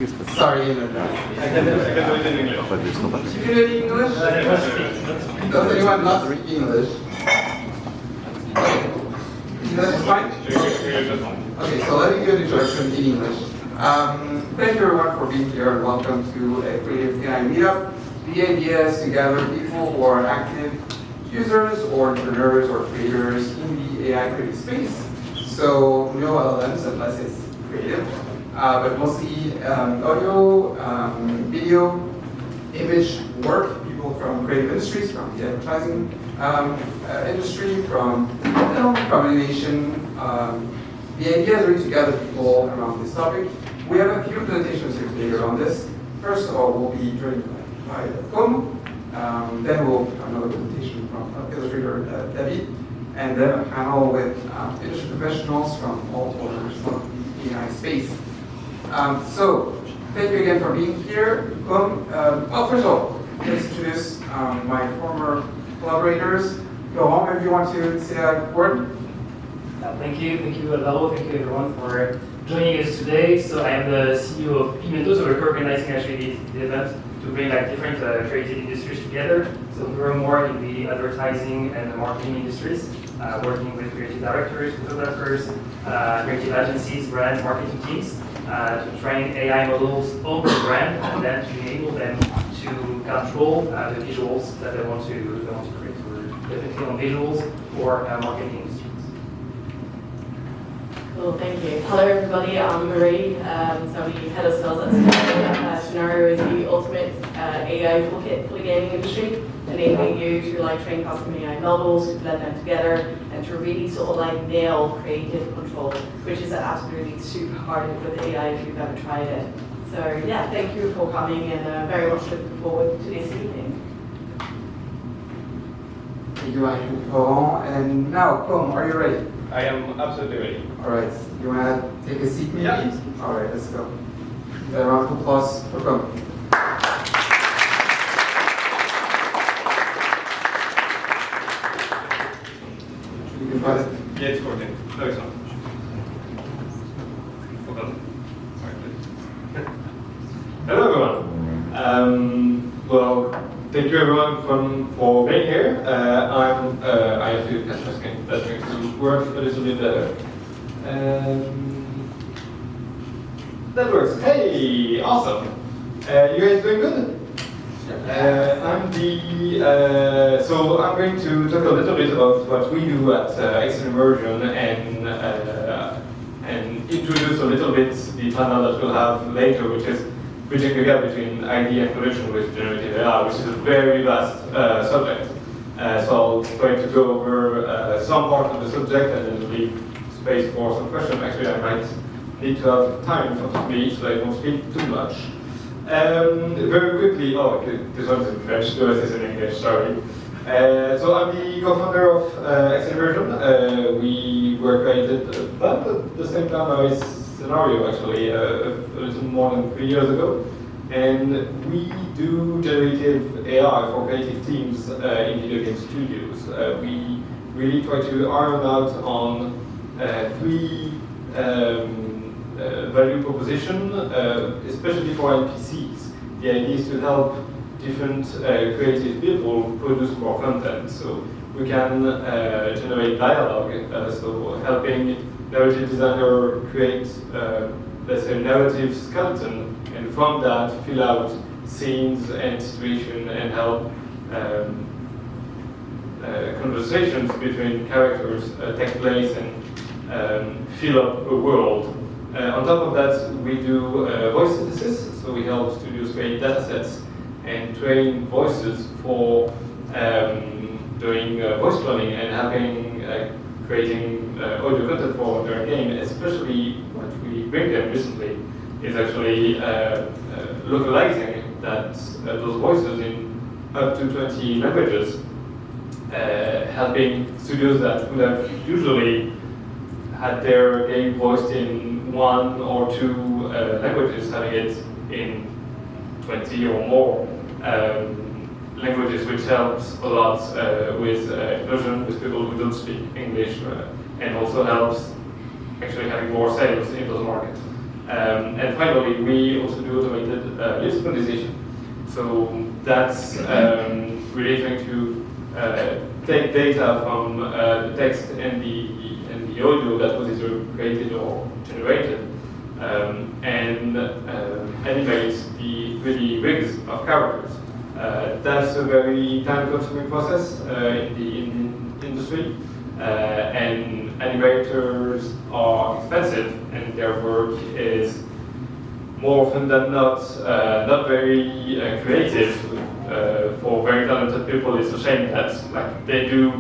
Sorry, in I can do it in English. You can do it in English? Does anyone not speak English? Okay. English is fine? Okay, so let me give an introduction in English. Thank you everyone for being here and welcome to a Creative AI Meetup. The idea is to gather people who are active users or entrepreneurs or creators in the AI creative space. So no LLMs unless it's creative. But mostly audio, video, image work, people from creative industries, from the advertising industry, from film, from animation. The idea is really to gather people around this topic. We have a few presentations here today around this. First of all, we'll be joined by Koum. Then we'll have another presentation from illustrator David, and then a panel with industry professionals from all corners of the AI space. So, thank you again for being here. First of all, let's introduce my former collaborators. Laurent, maybe you want to say a word? Thank you, Alvaro. Thank you, everyone, for joining us today. So, I am the CEO of Pimento, so we're organizing actually the event to bring different creative industries together. So, we're more in the advertising and the marketing industries, working with creative directors, photographers, creative agencies, brand marketing teams. To train AI models on the brand and then to enable them to control the visuals that they want to create. We're definitely on visuals for marketing industries. Cool, thank you. Hello everybody, I'm Marie. So we head of sales at Scenario. Scenario is the ultimate AI toolkit for the gaming industry, enabling you to train custom AI models, to blend them together, and to really sort of nail creative control, which is absolutely super hard with AI if you've ever tried it. So yeah, thank you for coming and very much looking forward to this evening. Thank you, Laurent. And now, Koum, are you ready? I am absolutely ready. All right. You want to take a seat, maybe? Yeah. All right, let's go. A round of applause for Koum. You can pause it. Yeah, it's working. No, it's not. Forgot. Sorry, please. Hello, everyone. Well, thank you, everyone, for being here. I have to catch my screen. That makes it work a little bit better. That works. Hey, awesome. You guys doing good? So I'm going to talk a little bit about what we do at Extreme Immersion and introduce a little bit the panel that we'll have later, which is bridging the gap between ID and production with generative AI, which is a very vast subject. So I'll try to go over some part of the subject and then leave space for some questions. Actually, I might need to have time in front of me so I don't speak too much. Very quickly, this one's in French, the rest is in English, sorry. So I'm the co-founder of Extreme Immersion. We were created about at the same time as Scenario, actually, a little more than 3 years ago. And we do generative AI for creative teams in video game studios. We really try to iron out on three value proposition, especially for NPCs. The idea is to help different creative people produce more content. So we can generate dialogue, so helping narrative designer create, let's say, narrative skeleton, and from that fill out scenes and situation and help conversations between characters take place and fill up a world. On top of that, we do voice synthesis, so we help studios create datasets and train voices for doing voice cloning and helping creating audio content for their game. Especially what we bring them recently is actually localizing those voices in up to 20 languages, helping studios that would have usually had their game voiced in 1 or 2 languages, having it in 20 or more languages, which helps a lot with inclusion with people who don't speak English, and also helps actually having more sales in those markets. And finally, we also do automated list optimization. So that's really trying to take data from the text and the audio that was either created or generated, and animate the 3D rigs of characters. That's a very time-consuming process in the industry, and animators are expensive, and their work is more often than not not very creative. For very talented people, it's a shame that they do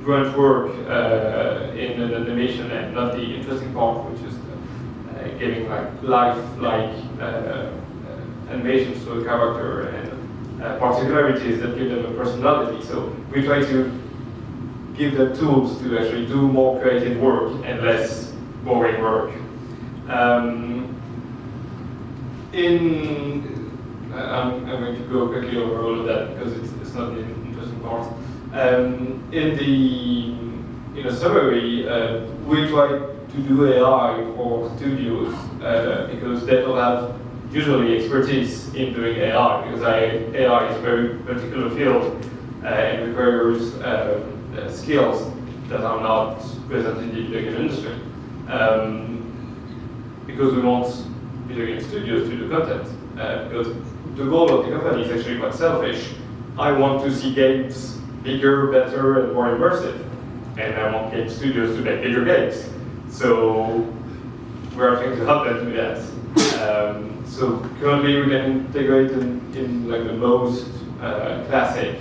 grunt work in an animation and not the interesting part, which is giving life-like animations to a character and particularities that give them a personality. So we try to give them tools to actually do more creative work and less boring work. I'm going to go quickly over all of that because it's not the interesting part. In a summary, we try to do AI for studios because they don't have usually expertise in doing AI, because AI is a very particular field and requires skills that are not present in the video game industry. Because we want video game studios to do content. Because the goal of the company is actually quite selfish. I want to see games bigger, better, and more immersive. And I want game studios to make bigger games. So we're trying to help them do that. So currently we can integrate in like the most classic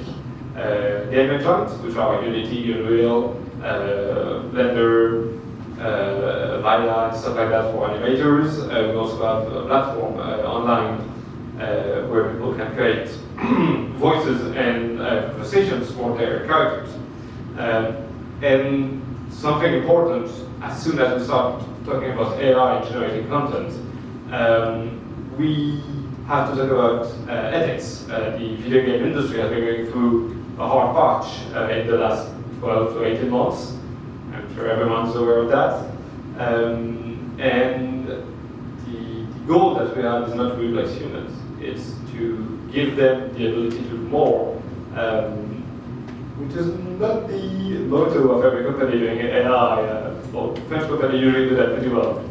game engines, which are Unity, Unreal, Blender, Maya, and stuff like that for animators. We also have a platform online where people can create voices and conversations for their characters. And something important, as soon as we start talking about AI and generating content, we have to talk about ethics. The video game industry has been going through a hard patch in the last 12 to 18 months. I'm sure everyone's aware of that. And the goal that we have is not to replace humans. It's to give them the ability to do more, which is not the motto of every company doing AI. Well, French companies usually do that pretty well.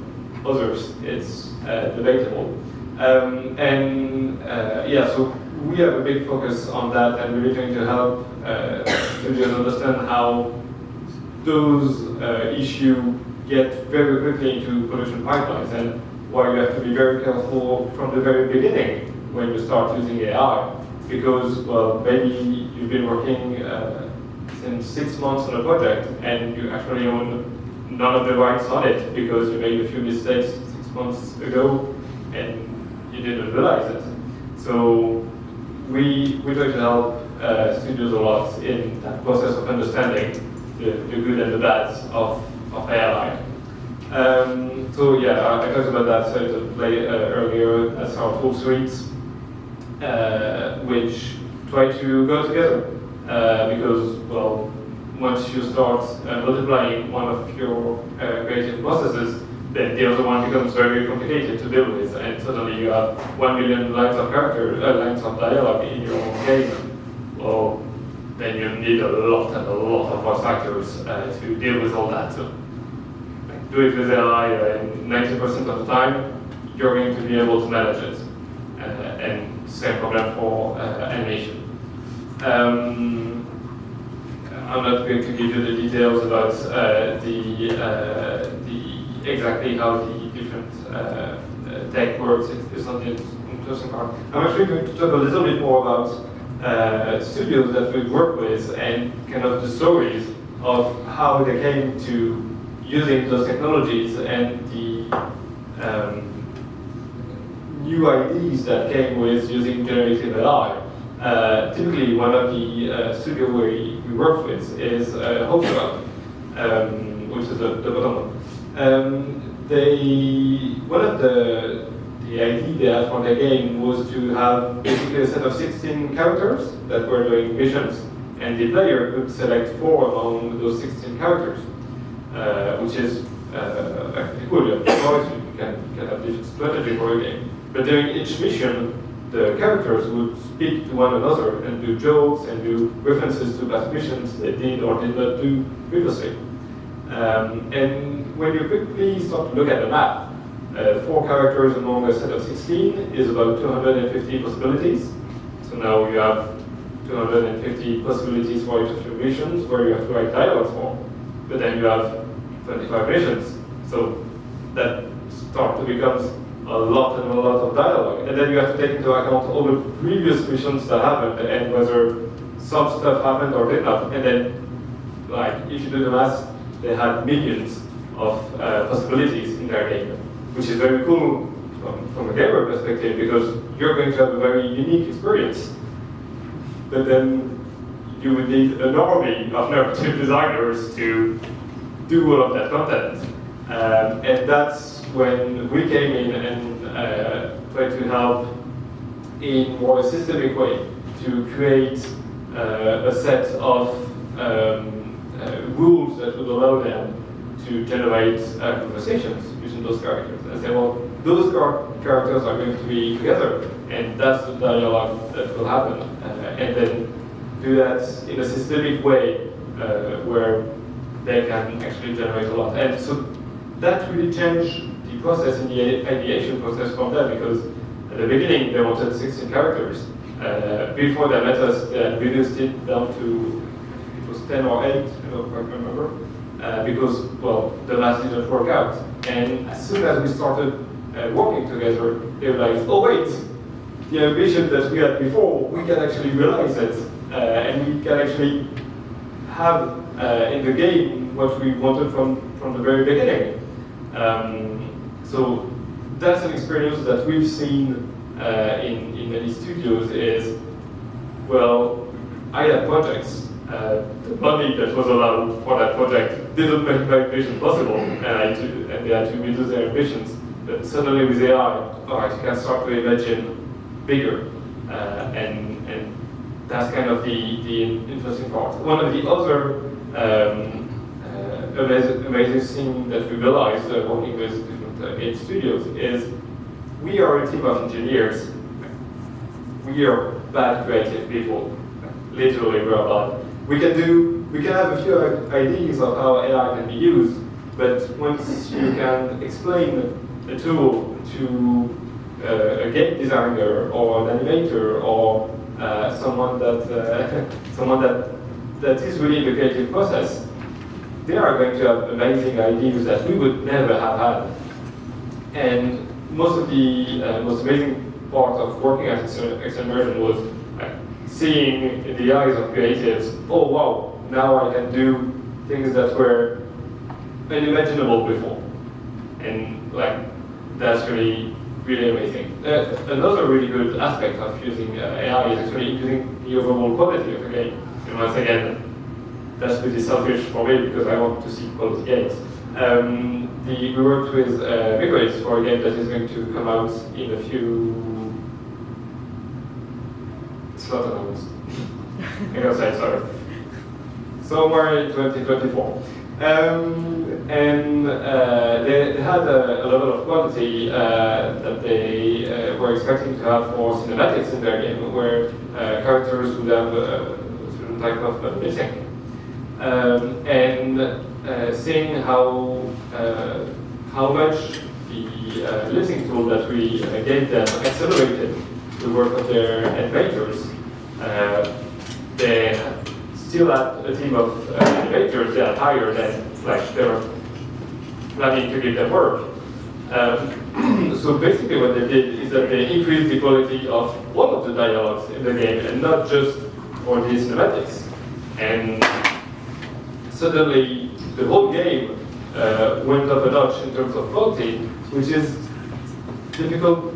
Others, it's debatable. So we have a big focus on that, and we're trying to help studios understand how those issues get very quickly into production pipelines, and why you have to be very careful from the very beginning when you start using AI. Because, well, maybe you've been working since 6 months on a project, and you actually own none of the rights on it because you made a few mistakes 6 months ago, and you didn't realize it. So we try to help studios a lot in that process of understanding the good and the bad of AI. So yeah, I talked about that earlier. That's our tool suites, which try to go together because, well, once you start multiplying one of your creative processes, then the other one becomes very complicated to deal with, and suddenly you have 1 million lines of lines of dialogue in your own game. Well, then you need a lot of voice actors to deal with all that. So, do it with AI, and 90% of the time, you're going to be able to manage it. And same problem for animation. I'm not going to give you the details about exactly how the different tech works. It's not the interesting part. I'm actually going to talk a little bit more about studios that we work with and kind of the stories of how they came to using those technologies and the new ideas that came with using generative AI. Typically, one of the studios we work with is Hopscotch, which is the bottom one. One of the idea they had for the game was to have basically a set of 16 characters that were doing missions, and the player could select 4 among those 16 characters, which is actually cool. You have choice, you can can have different strategy for a game. But during each mission, the characters would speak to one another and do jokes and do references to past missions they did or did not do previously. And when you quickly start to look at the map, 4 characters among a set of 16 is about 250 possibilities. So now you have 250 possibilities for each of your missions where you have to write dialogue for. But then you have 25 missions. So that starts to become a lot and a lot of dialogue. And then you have to take into account all the previous missions that happened and whether some stuff happened or did not. And then, like, if you do the math, they had millions of possibilities in their game, which is very cool from a gamer perspective because you're going to have a very unique experience. But then you would need an army of narrative designers to do all of that content. And that's when we came in and tried to help in more systemic way to create a set of rules that would allow them to generate conversations using those characters. And say, well, those characters are going to be together, and that's the dialogue that will happen. And then do that in a systemic way where they can actually generate a lot. And so that really changed the process in the ideation process from them, because at the beginning they wanted 16 characters. Before they met us, they had reduced it down to, it was 10 or 8, I don't quite remember, because, well, the math didn't work out. And as soon as we started working together, they realized, oh wait, the ambition that we had before, we can actually realize it, and we can actually have in the game what we wanted from the very beginning. So that's an experience that we've seen in many studios is, well, I had projects. The money that was allowed for that project didn't make my vision possible, and they had to reduce their ambitions. But suddenly with AI, all right, you can start to imagine bigger, and that's kind of the interesting part. One of the other amazing thing that we realized working with different game studios is we are a team of engineers. We are bad creative people. Literally, we are bad. We can have a few ideas of how AI can be used, but once you can explain a tool to a game designer or an animator or someone that is really in the creative process, they are going to have amazing ideas that we would never have had. And most of the most amazing part of working at Ximmersion was seeing in the eyes of creatives, oh wow, now I can do things that were unimaginable before. And like, that's really amazing. Another really good aspect of using AI is actually increasing the overall quality of a game. And once again, that's pretty selfish for me because I want to see quality games. We worked with Vigorix for a game that is going to come out in a few. It's not announced. I gotta say, sorry. Somewhere in 2024. And they had a level of quality that they were expecting to have for cinematics in their game, where characters would have a certain type of lip sync. And seeing how much the lip sync tool that we gave them accelerated the work of their animators, they still had a team of animators they had hired and like they were planning to give them work. So basically what they did is that they increased the quality of all of the dialogues in the game and not just for the cinematics. And suddenly the whole game went up a notch in terms of quality, which is difficult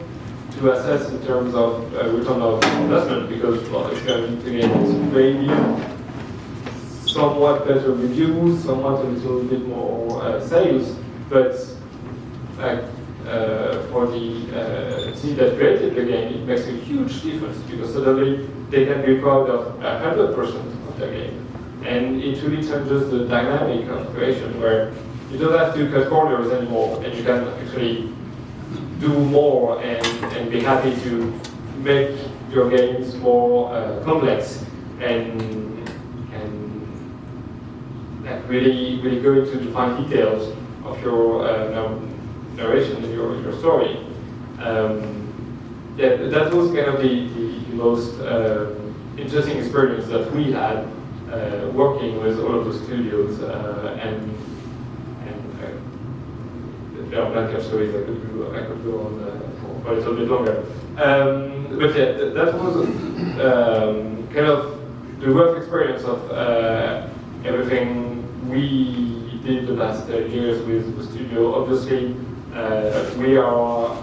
to assess in terms of return of investment because, well, it's going to get maybe somewhat better reviews, somewhat a little bit more sales, but for the team that created the game, it makes a huge difference because suddenly they can be proud of 100% of their game. And it really changes the dynamic of creation where you don't have to cut corners anymore and you can actually do more and be happy to make your games more complex and really go into the fine details of your narration and your story. Yeah, that was kind of the most interesting experience that we had working with all of the studios, and there are plenty of stories I could go on for a little bit longer. But yeah, that was kind of the work experience of everything we did the last years with the studio. Obviously, we are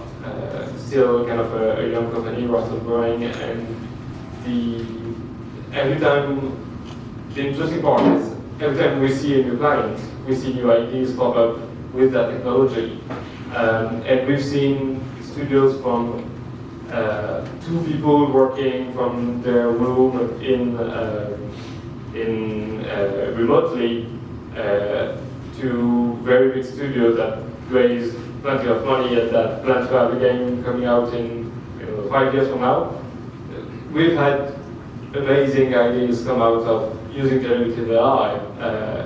still kind of a young company, we're still growing, and every time, the interesting part is, every time we see a new client, we see new ideas pop up with that technology. And we've seen studios from 2 people working from their room remotely to very big studios that raise plenty of money and that plan to have a game coming out in 5 years from now. We've had amazing ideas come out of using generative AI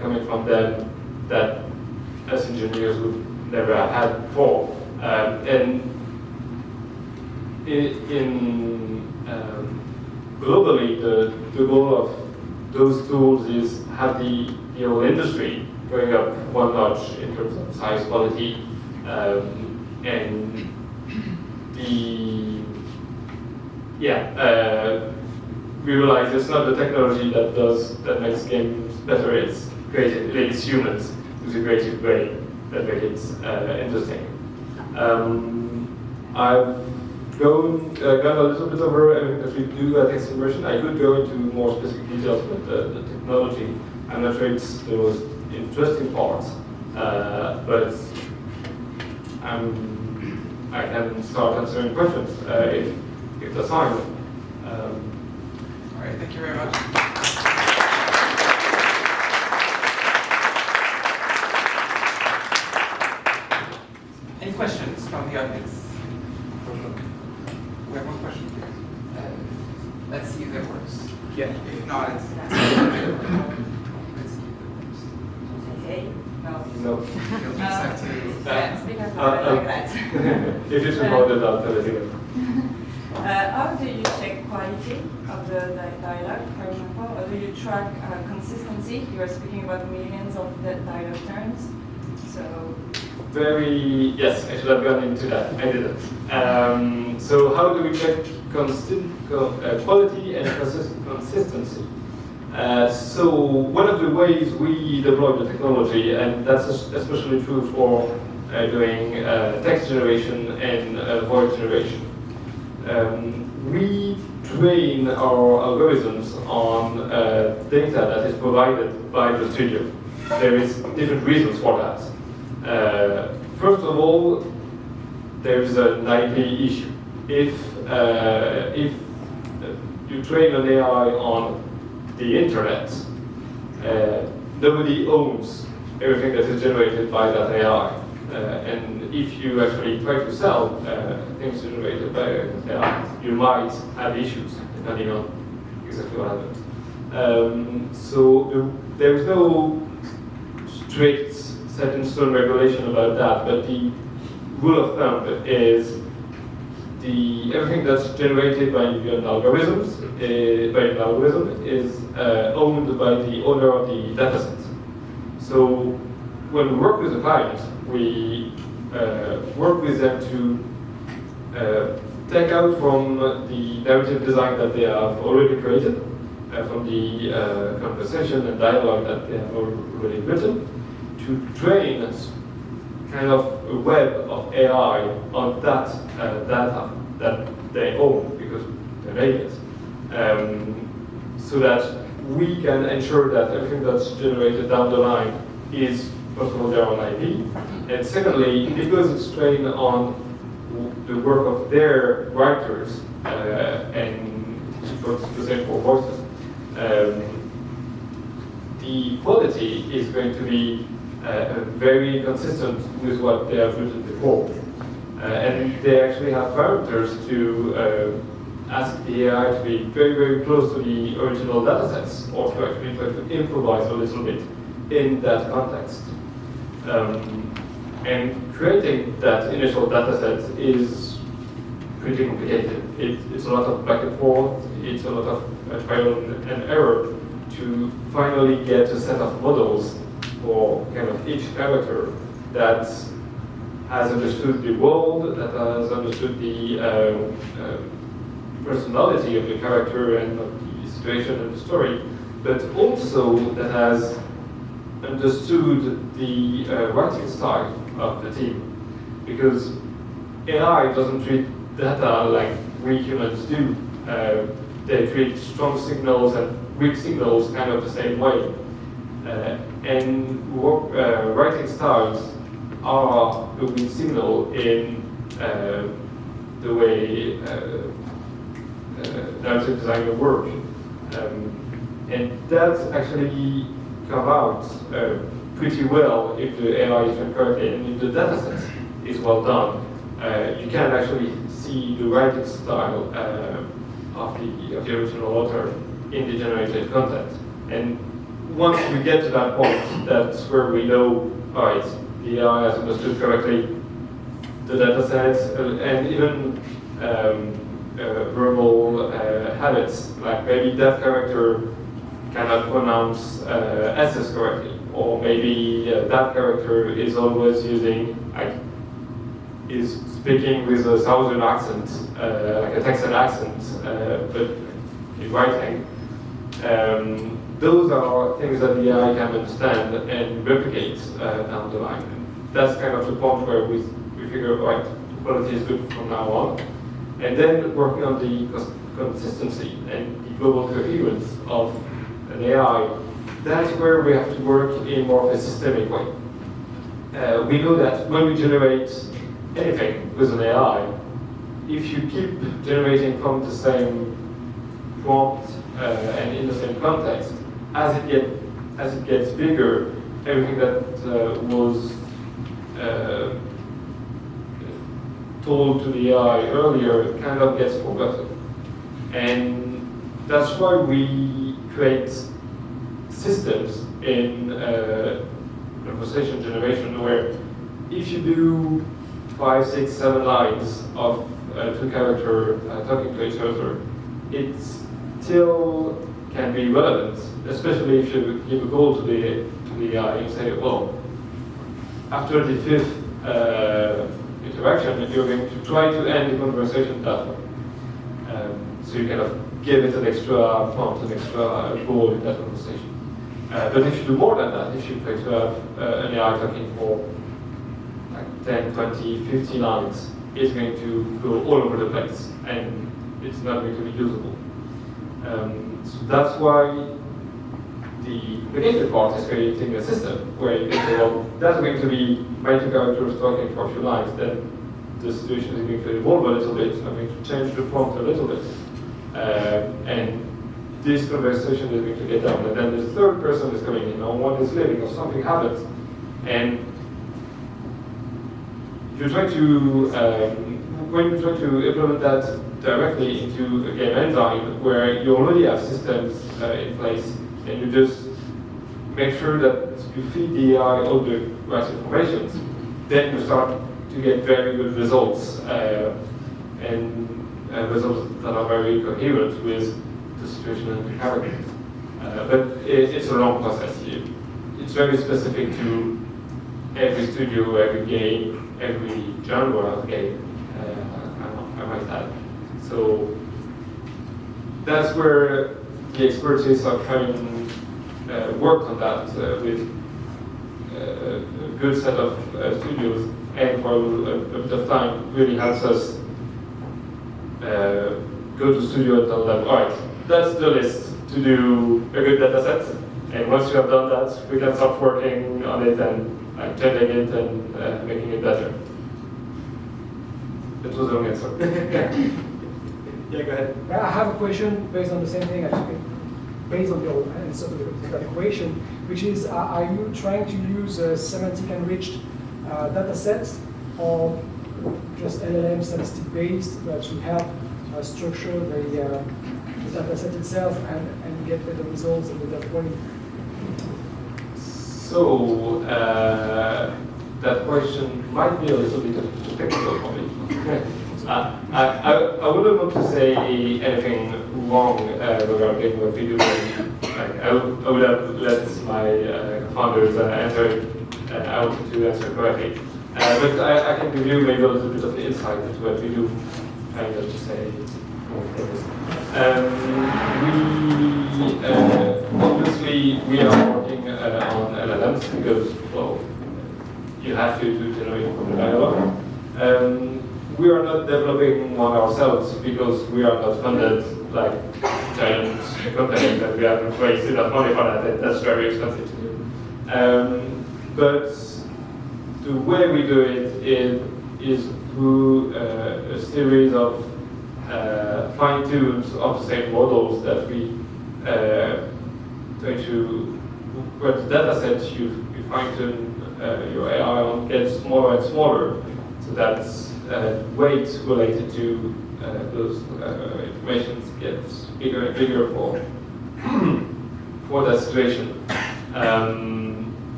coming from them that us engineers would never have had before. And globally, the goal of those tools is have the whole industry going up one notch in terms of size, quality, and we realize it's not the technology that makes games better. It's creative. It's humans with a creative brain that make it interesting. I've gone a little bit over everything that we do at Text Immersion. I could go into more specific details, but the technology, I'm not sure it's the most interesting part. But I can start answering questions if that's fine. All right, thank you very much. Any questions from the audience? We have one question, please. Let's see if it works. Yeah. If not, it's... Let's see if it works. Okay. No. No. You'll just have to... Yeah, speak up like that. If it's recorded, I'll tell it. How do you check quality of the dialogue, for example, or do you track consistency? You are speaking about millions of the dialogue turns, so... Yes, I should have gone into that. I didn't. So how do we check quality and consistency? So one of the ways we deploy the technology, and that's especially true for doing text generation and voice generation, we train our algorithms on data that is provided by the studio. There is different reasons for that. First of all, there is an IP issue. If you train an AI on the internet, nobody owns everything that is generated by that AI. And if you actually try to sell things generated by AI, you might have issues depending on exactly what happened. So there is no strict set in stone regulation about that, but the rule of thumb is everything that's generated by an algorithm is owned by the owner of the dataset. So when we work with a client, we work with them to take out from the narrative design that they have already created, from the conversation and dialogue that they have already written, to train kind of a web of AI on that data that they own because they made it, so that we can ensure that everything that's generated down the line is, first of all, their own IP, and secondly, because it's trained on the work of their writers, and it's the same for voices, the quality is going to be very consistent with what they have written before. And they actually have parameters to ask the AI to be very, very close to the original data sets, or to actually try to improvise a little bit in that context. And creating that initial data set is pretty complicated. It's a lot of back and forth, it's a lot of trial and error to finally get a set of models for kind of each character that has understood the world, that has understood the personality of the character and of the situation and the story, but also that has understood the writing style of the team. Because AI doesn't treat data like we humans do. They treat strong signals and weak signals kind of the same way. And writing styles are a weak signal in the way narrative designer work. And that actually come out pretty well if the AI is done correctly and if the data set is well done. You can actually see the writing style of the original author in the generated content. And once we get to that point, that's where we know, all right, the AI has understood correctly the data sets and even verbal habits, like maybe that character cannot pronounce S's correctly, or maybe that character is always using, is speaking with a southern accent, like a Texan accent, but in writing. Those are things that the AI can understand and replicate down the line. And that's kind of the point where we figure, right, quality is good from now on. And then working on the consistency and the global coherence of an AI, that's where we have to work in more of a systemic way. We know that when we generate anything with an AI, if you keep generating from the same prompt and in the same context, as it gets bigger, everything that was told to the AI earlier kind of gets forgotten. And that's why we create systems in conversation generation where if you do 5, 6, 7 lines of two characters talking to each other, it still can be relevant, especially if you give a goal to the AI and say, well, after the 5th interaction, you're going to try to end the conversation that way. So you kind of give it an extra prompt, an extra goal in that conversation. But if you do more than that, if you try to have an AI talking for like 10, 20, 50 lines, it's going to go all over the place, and it's not going to be usable. So that's why the complicated part is creating a system where you can say, well, that's going to be my two characters talking for a few lines, then the situation is going to evolve a little bit, I'm going to change the prompt a little bit, and this conversation is going to get down, and then the third person is coming in, or one is leaving, or something happens, and you try to, when you try to implement that directly into a game engine where you already have systems in place, and you just make sure that you feed the AI all the right information, then you start to get very good results, and results that are very coherent with the situation and the characters. But it's a long process. It's very specific to every studio, every game, every genre of game, I might add. So that's where the expertise of having worked on that with a good set of studios and for a bit of time really helps us go to studio and tell them, all right, that's the list to do a good data set. And once you have done that, we can start working on it and changing it and making it better. That was a long answer. Yeah, go ahead. I have a question based on the same thing, actually, based on your answer to the question, which is, are you trying to use semantic enriched data sets, or just LLM statistic based, but to help structure the data set itself and get better results and better quality? So that question might be a little bit too technical for me. I wouldn't want to say anything wrong regarding what we do. Like, I would have let my founders answer it. I wanted to answer correctly. But I can give you maybe a little bit of insight into what we do, trying not to say more things. Obviously, we are working on LLMs because, well, you have to generate from the dialogue. We are not developing one ourselves because we are not funded like giant companies that we have raised enough money for that, and that's very expensive to do. But the way we do it is through a series of fine-tunes of the same models that we try to, where the data sets you fine-tune your AI on gets smaller and smaller. So that's weight related to those informations gets bigger and bigger for that situation.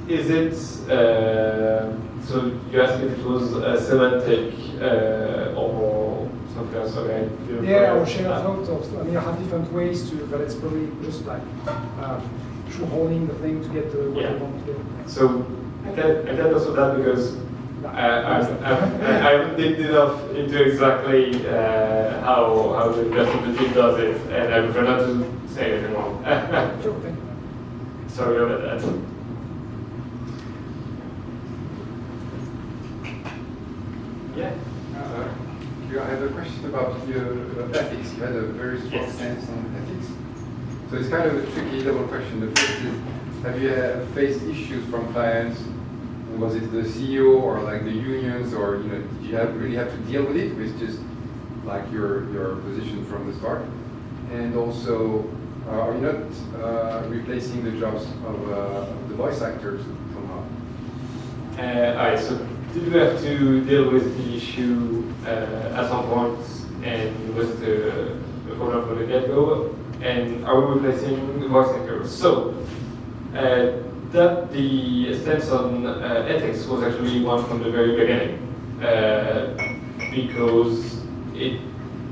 Is it, so you asked if it was semantic or something else? Okay. Yeah, or share thoughts of, I mean, I have different ways to, but it's probably just like shoehorning the thing to get to what you want to get. So I can also that because I haven't digged enough into exactly how the rest of the team does it, and I prefer not to say anything wrong. Sure, thank you. Sorry about that. Yeah. I have a question about your ethics. You had a very strong stance on ethics. So it's kind of a tricky double question. The first is, have you faced issues from clients? Was it the CEO or like the unions, or did you really have to deal with it? With just like your position from the start? And also, are you not replacing the jobs of the voice actors somehow? Alright, so did we have to deal with the issue at some point, and was the problem from the get-go? And are we replacing voice actors? So, that the stance on ethics was actually one from the very beginning, because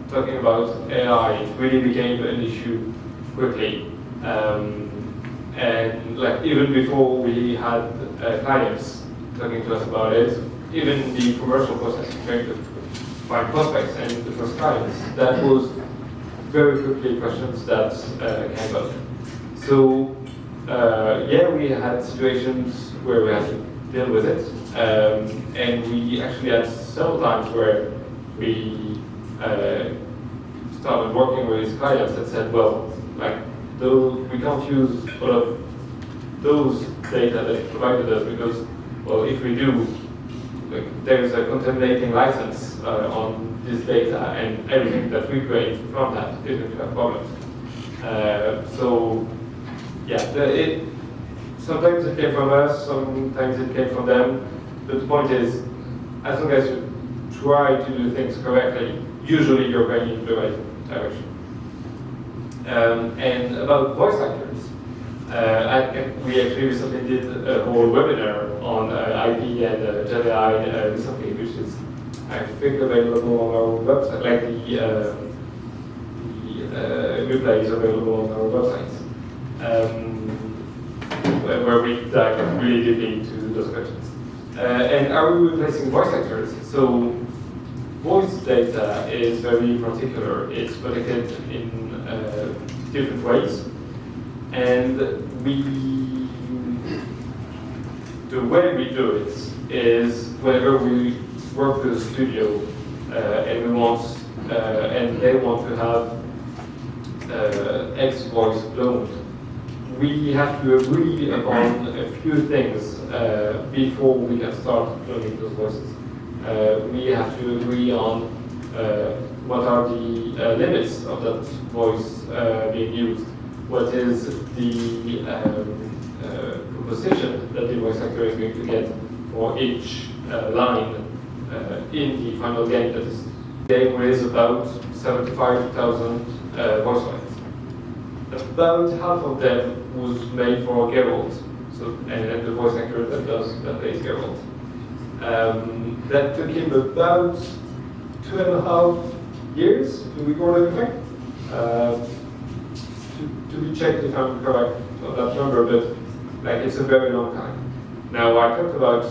talking about AI, it really became an issue quickly, and like even before we had clients talking to us about it, even the commercial process, trying to find prospects and the first clients, that was very quickly questions that came up. So. Yeah, we had situations where we had to deal with it, and we actually had several times where we started working with these clients and said, well, like, we can't use all of those data that you provided us because, well, if we do, like, there's a contaminating license on this data, and everything that we create from that is going to have problems. So. Yeah, sometimes it came from us, sometimes it came from them. But the point is, as long as you try to do things correctly, usually you're going in the right direction. And about voice actors, we actually recently did a whole webinar on IP and GenAI recently, which is, I think, available on our website. Like the replay is available on our website. Where we dive really deeply into those questions. And are we replacing voice actors? So voice data is very particular. It's protected in different ways. And the way we do it is whenever we work with a studio and we want, and they want to have X voice cloned, we have to agree upon a few things before we can start cloning those voices. We have to agree on what are the limits of that voice being used, what is the composition that the voice actor is going to get for each line in the final game. That is, the game with about 75,000 voice lines. About half of them was made for Geralt, so and the voice actor that plays Geralt. That took him about 2.5 years to record everything. To be checked if I'm correct on that number, but like it's a very long time. Now I talked about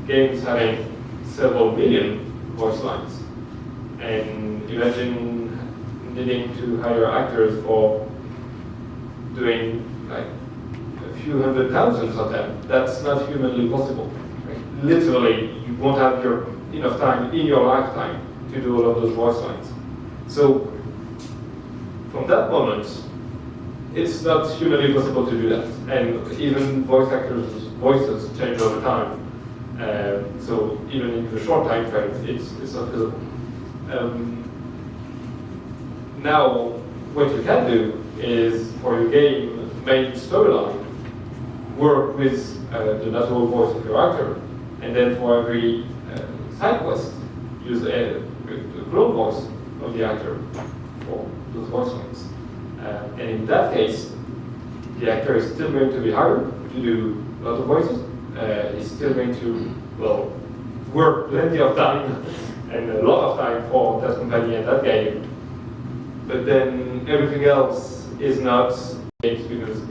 games having several million voice lines, and imagine needing to hire actors for doing like a few hundred thousands of them. That's not humanly possible. Right? Literally, you won't have enough time in your lifetime to do all of those voice lines. So from that moment, it's not humanly possible to do that. And even voice actors' voices change over time. So even in the short time frame, it's not feasible. Now, what you can do is, for your game main storyline, work with the natural voice of your actor, and then for every side quest, use a clone voice of the actor for those voice lines. And in that case, the actor is still going to be hired to do a lot of voices. He's still going to, well, work plenty of time and a lot of time for that company and that game. But then everything else is not because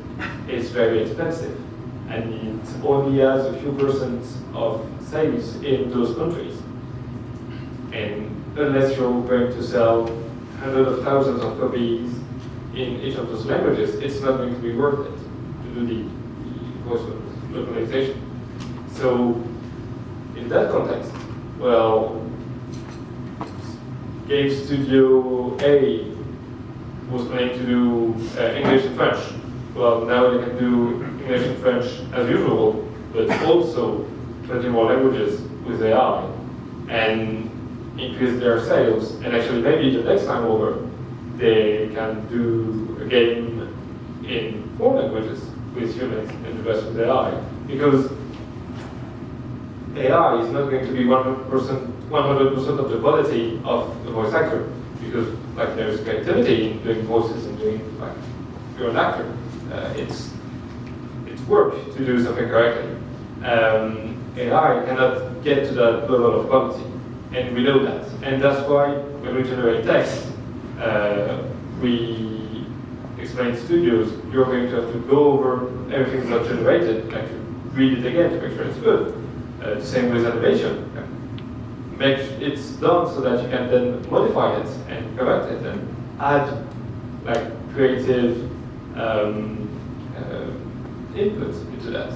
it's very expensive. And it only has a few % of sales in those countries. And unless you're going to sell hundreds of thousands of copies in each of those languages, it's not going to be worth it to do the voice localization. So, in that context, well, Game Studio A was planning to do English and French. Well, now they can do English and French as usual, but also 20 more languages with AI, and increase their sales. And actually, maybe the next time over, they can do a game in 4 languages with humans and the rest with AI. Because AI is not going to be 100% of the quality of the voice actor. Because like there's creativity in doing voices and doing like you're an actor. It's work to do something correctly. AI cannot get to that level of quality, and we know that. And that's why when we generate text, we explain to studios, you're going to have to go over everything that's generated, like to read it again to make sure it's good. Same with animation. Make it done so that you can then modify it and correct it and add like creative input into that.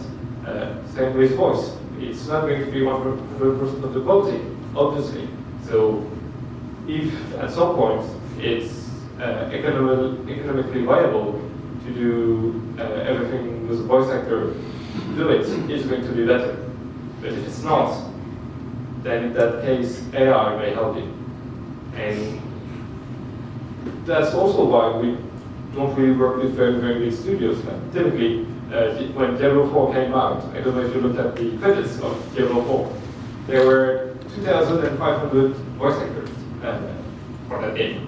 Same with voice. It's not going to be 100% of the quality, obviously. So if at some point it's economically viable to do everything with a voice actor, do it, it's going to be better. But if it's not, then in that case, AI may help you. And that's also why we don't really work with very, very big studios. Like, typically, when Diablo 4 came out, I don't know if you looked at the credits of Diablo 4, there were 2,500 voice actors for that game.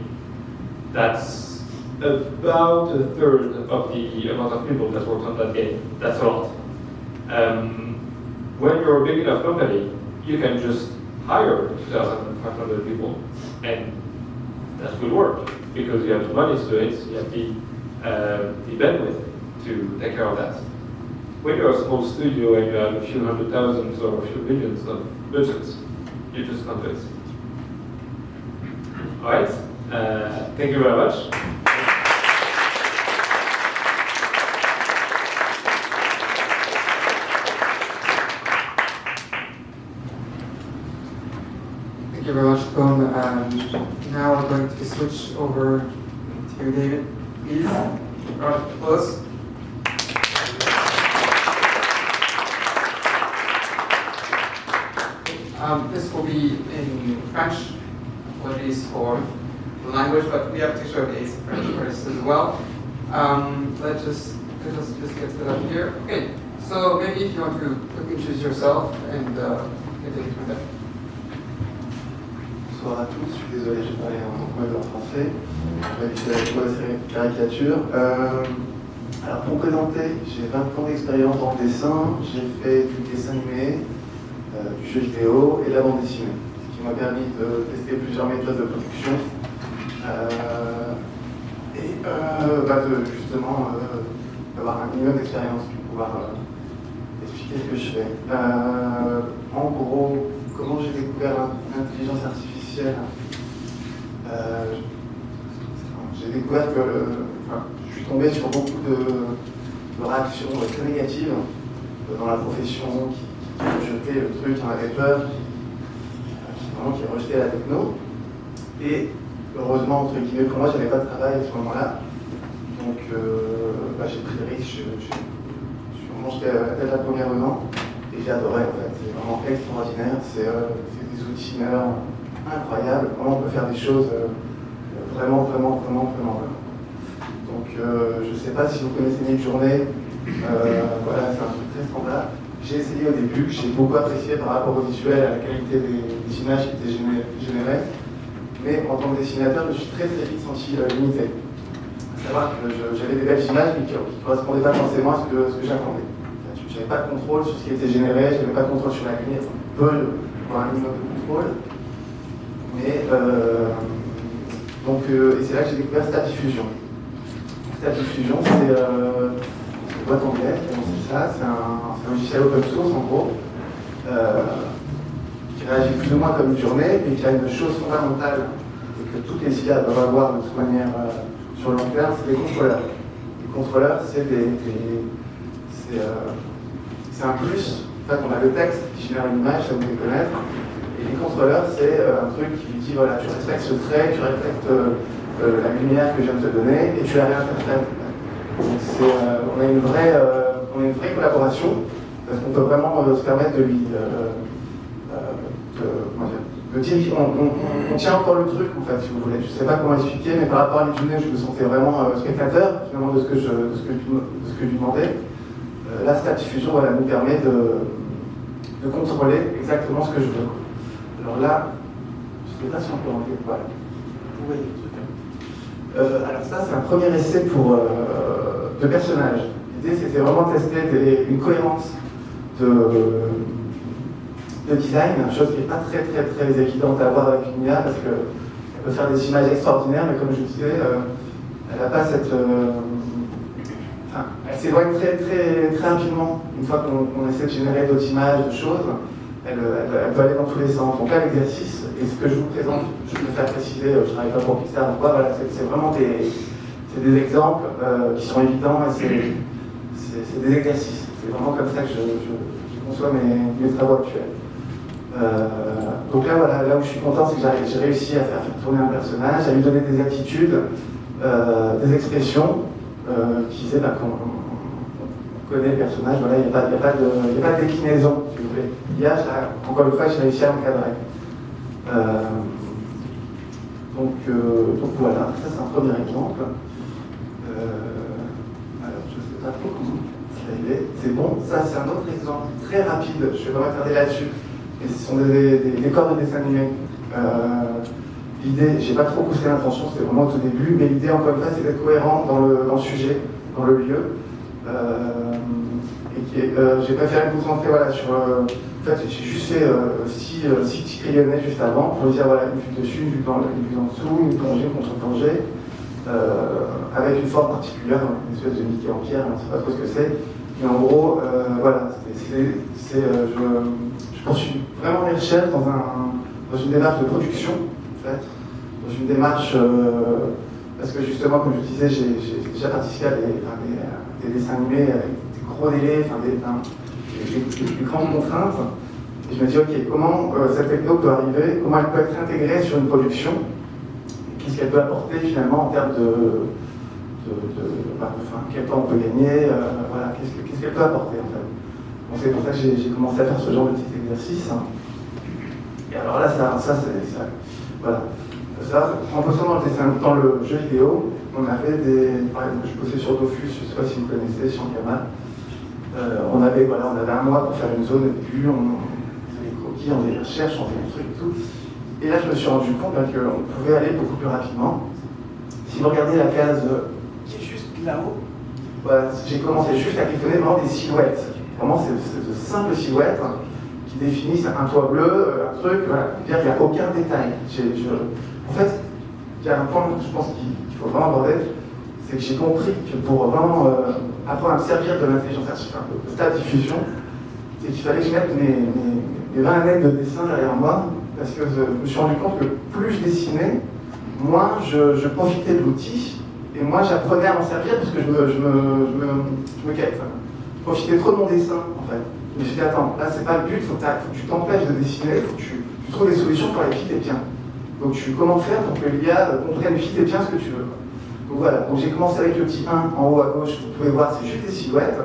That's about a third of the amount of people that worked on that game. That's a lot. When you're a big enough company, you can just hire 2,500 people, and that will work because you have the money to do it, you have the bandwidth to take care of that. When you're a small studio and you have a few hundred thousands or a few millions of budgets, you just can't do it. All right, thank you very much. Thank you very much, Tom. Now we're going to switch over to David. Please, round of applause. This will be in French. Apologies for the language, but we have to showcase French first as well. Let's just get set up here. Okay, so maybe if you want to introduce yourself and Bonsoir à tous, je suis désolé, je vais parler en français. Je vais utiliser la série caricature. Alors pour me présenter, j'ai 20 ans d'expérience en dessin, j'ai fait du dessin animé, du jeu vidéo et de la bande dessinée, ce qui m'a permis de tester plusieurs méthodes de production de justement d'avoir un minimum d'expérience pour pouvoir expliquer ce que je fais. En gros, comment j'ai découvert l'intelligence artificielle? J'ai découvert que je suis tombé sur beaucoup de réactions très négatives dans la profession qui rejetaient le truc, qui en avaient peur, qui rejetaient la techno. Et heureusement, entre guillemets, pour moi, je n'avais pas de travail à ce moment-là. Donc j'ai pris le risque, je suis vraiment jeté la tête la première dedans. Et j'ai adoré en fait, c'est vraiment extraordinaire, c'est des outils incroyables, comment on peut faire des choses vraiment bien. Donc je ne sais pas si vous connaissez Midjourney, voilà, c'est un truc très standard. J'ai essayé au début, j'ai beaucoup apprécié par rapport au visuel, à la qualité des images qui étaient générées, mais en tant que dessinateur, je me suis très vite senti limité. À savoir que j'avais des belles images, mais qui ne correspondaient pas forcément à ce que j'attendais. Je n'avais pas de contrôle sur ce qui était généré, je n'avais pas de contrôle sur la ligne, peu pour un minimum de contrôle. Mais et c'est là que j'ai découvert Stable Diffusion. Stable Diffusion, c'est une boîte anglaise qui a lancé ça, c'est un logiciel open source en gros, qui réagit plus ou moins comme une journée, mais qui a une chose fondamentale que toutes les IA doivent avoir de toute manière sur le long terme, c'est les contrôleurs. Les contrôleurs, c'est c'est un plus. En fait, on a le texte qui génère une image, ça vous devez connaître. Et les contrôleurs, c'est un truc qui lui dit voilà, tu respectes ce trait, tu respectes la lumière que je viens de te donner, et tu la réinterprètes. Donc on a une vraie collaboration, parce qu'on peut vraiment se permettre de lui de dire on tient encore le truc en fait, si vous voulez. Je ne sais pas comment expliquer, mais par rapport à Midjourney, je me sentais vraiment spectateur finalement de ce que je lui demandais. Là, Stable Diffusion nous permet de contrôler exactement ce que je veux. Alors là, je ne sais pas si on peut enlever. Voilà. Vous voyez le truc. Alors ça, c'est un premier essai de personnage. L'idée, c'était vraiment de tester une cohérence de design, chose qui n'est pas très évidente à avoir avec une IA, parce qu'elle peut faire des images extraordinaires, mais comme je vous disais, elle n'a pas cette... elle s'éloigne très rapidement. Une fois qu'on essaie de générer d'autres images, de choses, elle peut aller dans tous les sens. Donc là, l'exercice, et ce que je vous présente, je vais faire préciser, je ne travaille pas pour Pixar, donc voilà, c'est vraiment des exemples qui sont évidents, et c'est des exercices. C'est vraiment comme ça que je conçois mes travaux actuels. Donc là, voilà, là où je suis content, c'est que j'ai réussi à faire tourner un personnage, à lui donner des attitudes, des expressions, qui disaient qu'on connaît le personnage, voilà, il n'y a pas de déclinaison, si vous voulez. Encore une fois, j'ai réussi à l'encadrer. Donc voilà, ça c'est un premier exemple. Alors, je ne sais pas trop comment ça est. C'est bon, ça c'est un autre exemple très rapide, je vais pas m'attarder là-dessus. Et ce sont des décors de dessin animé. L'idée, j'ai pas trop poussé l'intention, c'était vraiment au tout début, mais l'idée, encore une fois, c'est d'être cohérent dans le sujet, dans le lieu. J'ai préféré me concentrer sur... en fait, j'ai juste fait 6 petits crayonnés juste avant pour dire voilà, une vue dessus, une vue en dessous, une plongée, une contre-plongée, avec une forme particulière, une espèce de Mickey en pierre, on ne sait pas trop ce que c'est. Mais en gros, voilà, je poursuis vraiment mes recherches dans une démarche de production, en fait, dans une démarche, parce que justement, comme je vous disais, j'ai déjà participé à des dessins animés avec des gros délais, des grandes contraintes, et je me dis, ok, comment cette techno peut arriver, comment elle peut être intégrée sur une production, qu'est-ce qu'elle peut apporter finalement en termes quel temps on peut gagner, voilà, qu'est-ce qu'elle peut apporter en fait. Donc c'est pour ça que j'ai commencé à faire ce genre de petit exercice. Et alors là, voilà. Ça, en bossant dans le jeu vidéo, on avait par exemple, je bossais sur Dofus, je ne sais pas si vous connaissez, sur Gamma. On avait un mois pour faire une zone au début, on faisait les croquis, on faisait des recherches, on faisait des trucs et tout. Et là, je me suis rendu compte qu'on pouvait aller beaucoup plus rapidement. Si vous regardez la case qui est juste là-haut, voilà, j'ai commencé juste à griffonner vraiment des silhouettes. Vraiment, c'est de simples silhouettes qui définissent un toit bleu, un truc, voilà. Il n'y a aucun détail. En fait, il y a un point que je pense qu'il faut vraiment aborder, c'est que j'ai compris que pour vraiment apprendre à me servir de l'intelligence artificielle, de stade diffusion, c'est qu'il fallait que je mette mes 20 années de dessin derrière moi, parce que je me suis rendu compte que plus je dessinais, moins je profitais de l'outil, et moins j'apprenais à m'en servir, parce que je profitais trop de mon dessin, en fait. Mais je me suis dit, attends, là c'est pas le but, faut que tu t'empêches de dessiner, faut que tu trouves des solutions pour aller vite et bien. Donc comment faire pour que l'IA comprenne vite et bien ce que tu veux. Donc voilà, donc j'ai commencé avec le petit 1 en haut à gauche, vous pouvez voir, c'est juste des silhouettes.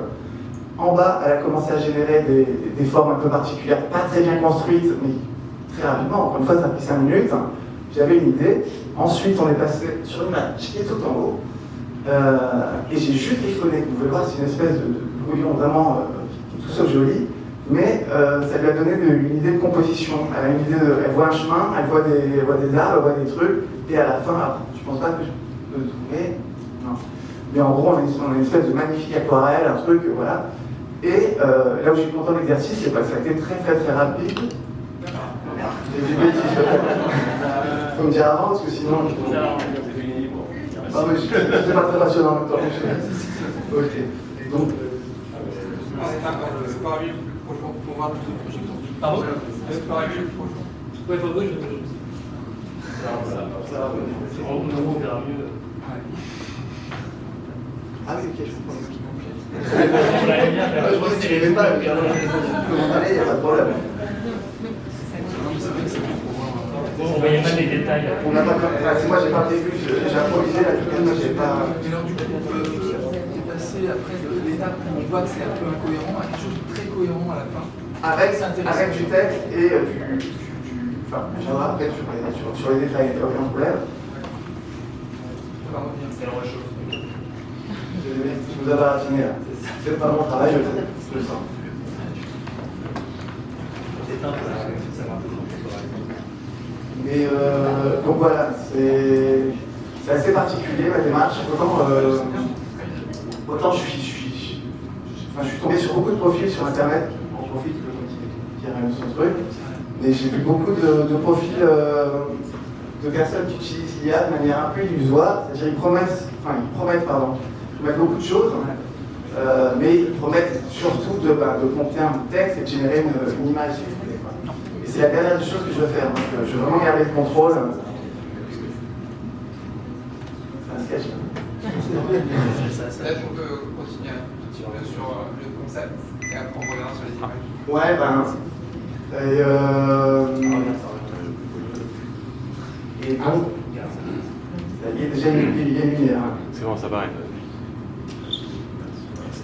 En bas, elle a commencé à générer des formes un peu particulières, pas très bien construites, mais très rapidement. Encore une fois, ça a pris 5 minutes. J'avais une idée. Ensuite, on est passé sur une image qui est tout en haut. Et j'ai juste griffonné. Vous pouvez voir, c'est une espèce de brouillon vraiment tout sauf joli. Mais ça lui a donné une idée de composition. Elle a une idée elle voit un chemin, elle voit des arbres, elle voit des trucs. Et à la fin, alors, je pense pas que je peux le trouver. Non. Mais en gros, on a une espèce de magnifique aquarelle, un truc, voilà. Et là où j'ai eu content de l'exercice, c'est parce que ça a été très rapide. J'ai des bêtises. Faut me dire avant, parce que sinon. Non, mais c'est pas très passionnant en même temps. Ok. Donc. C'est pas arrivé pour voir tout le projet. Pardon? C'est pas arrivé le projet. Ouais, il faut que je. Ça va venir. On verra mieux. Ah oui, ok, je comprends ce qui Je pensais qu'il n'y avait pas, mais allez, il n'y a pas de problème. On voyait pas les détails. On n'a pas, enfin, moi j'ai pas prévu, j'ai improvisé la toute moi j'ai pas. Et alors du coup, on peut passer après de l'étape où on voit que c'est un peu incohérent à quelque chose de très cohérent à la fin. Avec du texte et enfin, je viendrai après sur les détails, il n'y a aucun problème. On va revenir. C'est le réchauffe. Je vous avais raffiné là. C'est pas mon travail, je le sens. Mais donc voilà, c'est assez particulier ma démarche. Autant je suis tombé sur beaucoup de profils sur internet, j'en profite qui a réussi son truc, mais j'ai vu beaucoup de profils de personnes qui utilisent l'IA de manière un peu illusoire, c'est-à-dire ils promettent beaucoup de choses, mais ils promettent surtout de compter un texte et de générer une image. Et c'est la dernière des choses que je veux faire. Donc, je veux vraiment garder le contrôle. C'est un sketch. Peut-être qu'on peut continuer un petit peu sur le concept et après on reviendra sur les images. Ouais, et donc, il y a déjà une lumière. C'est bon, ça va.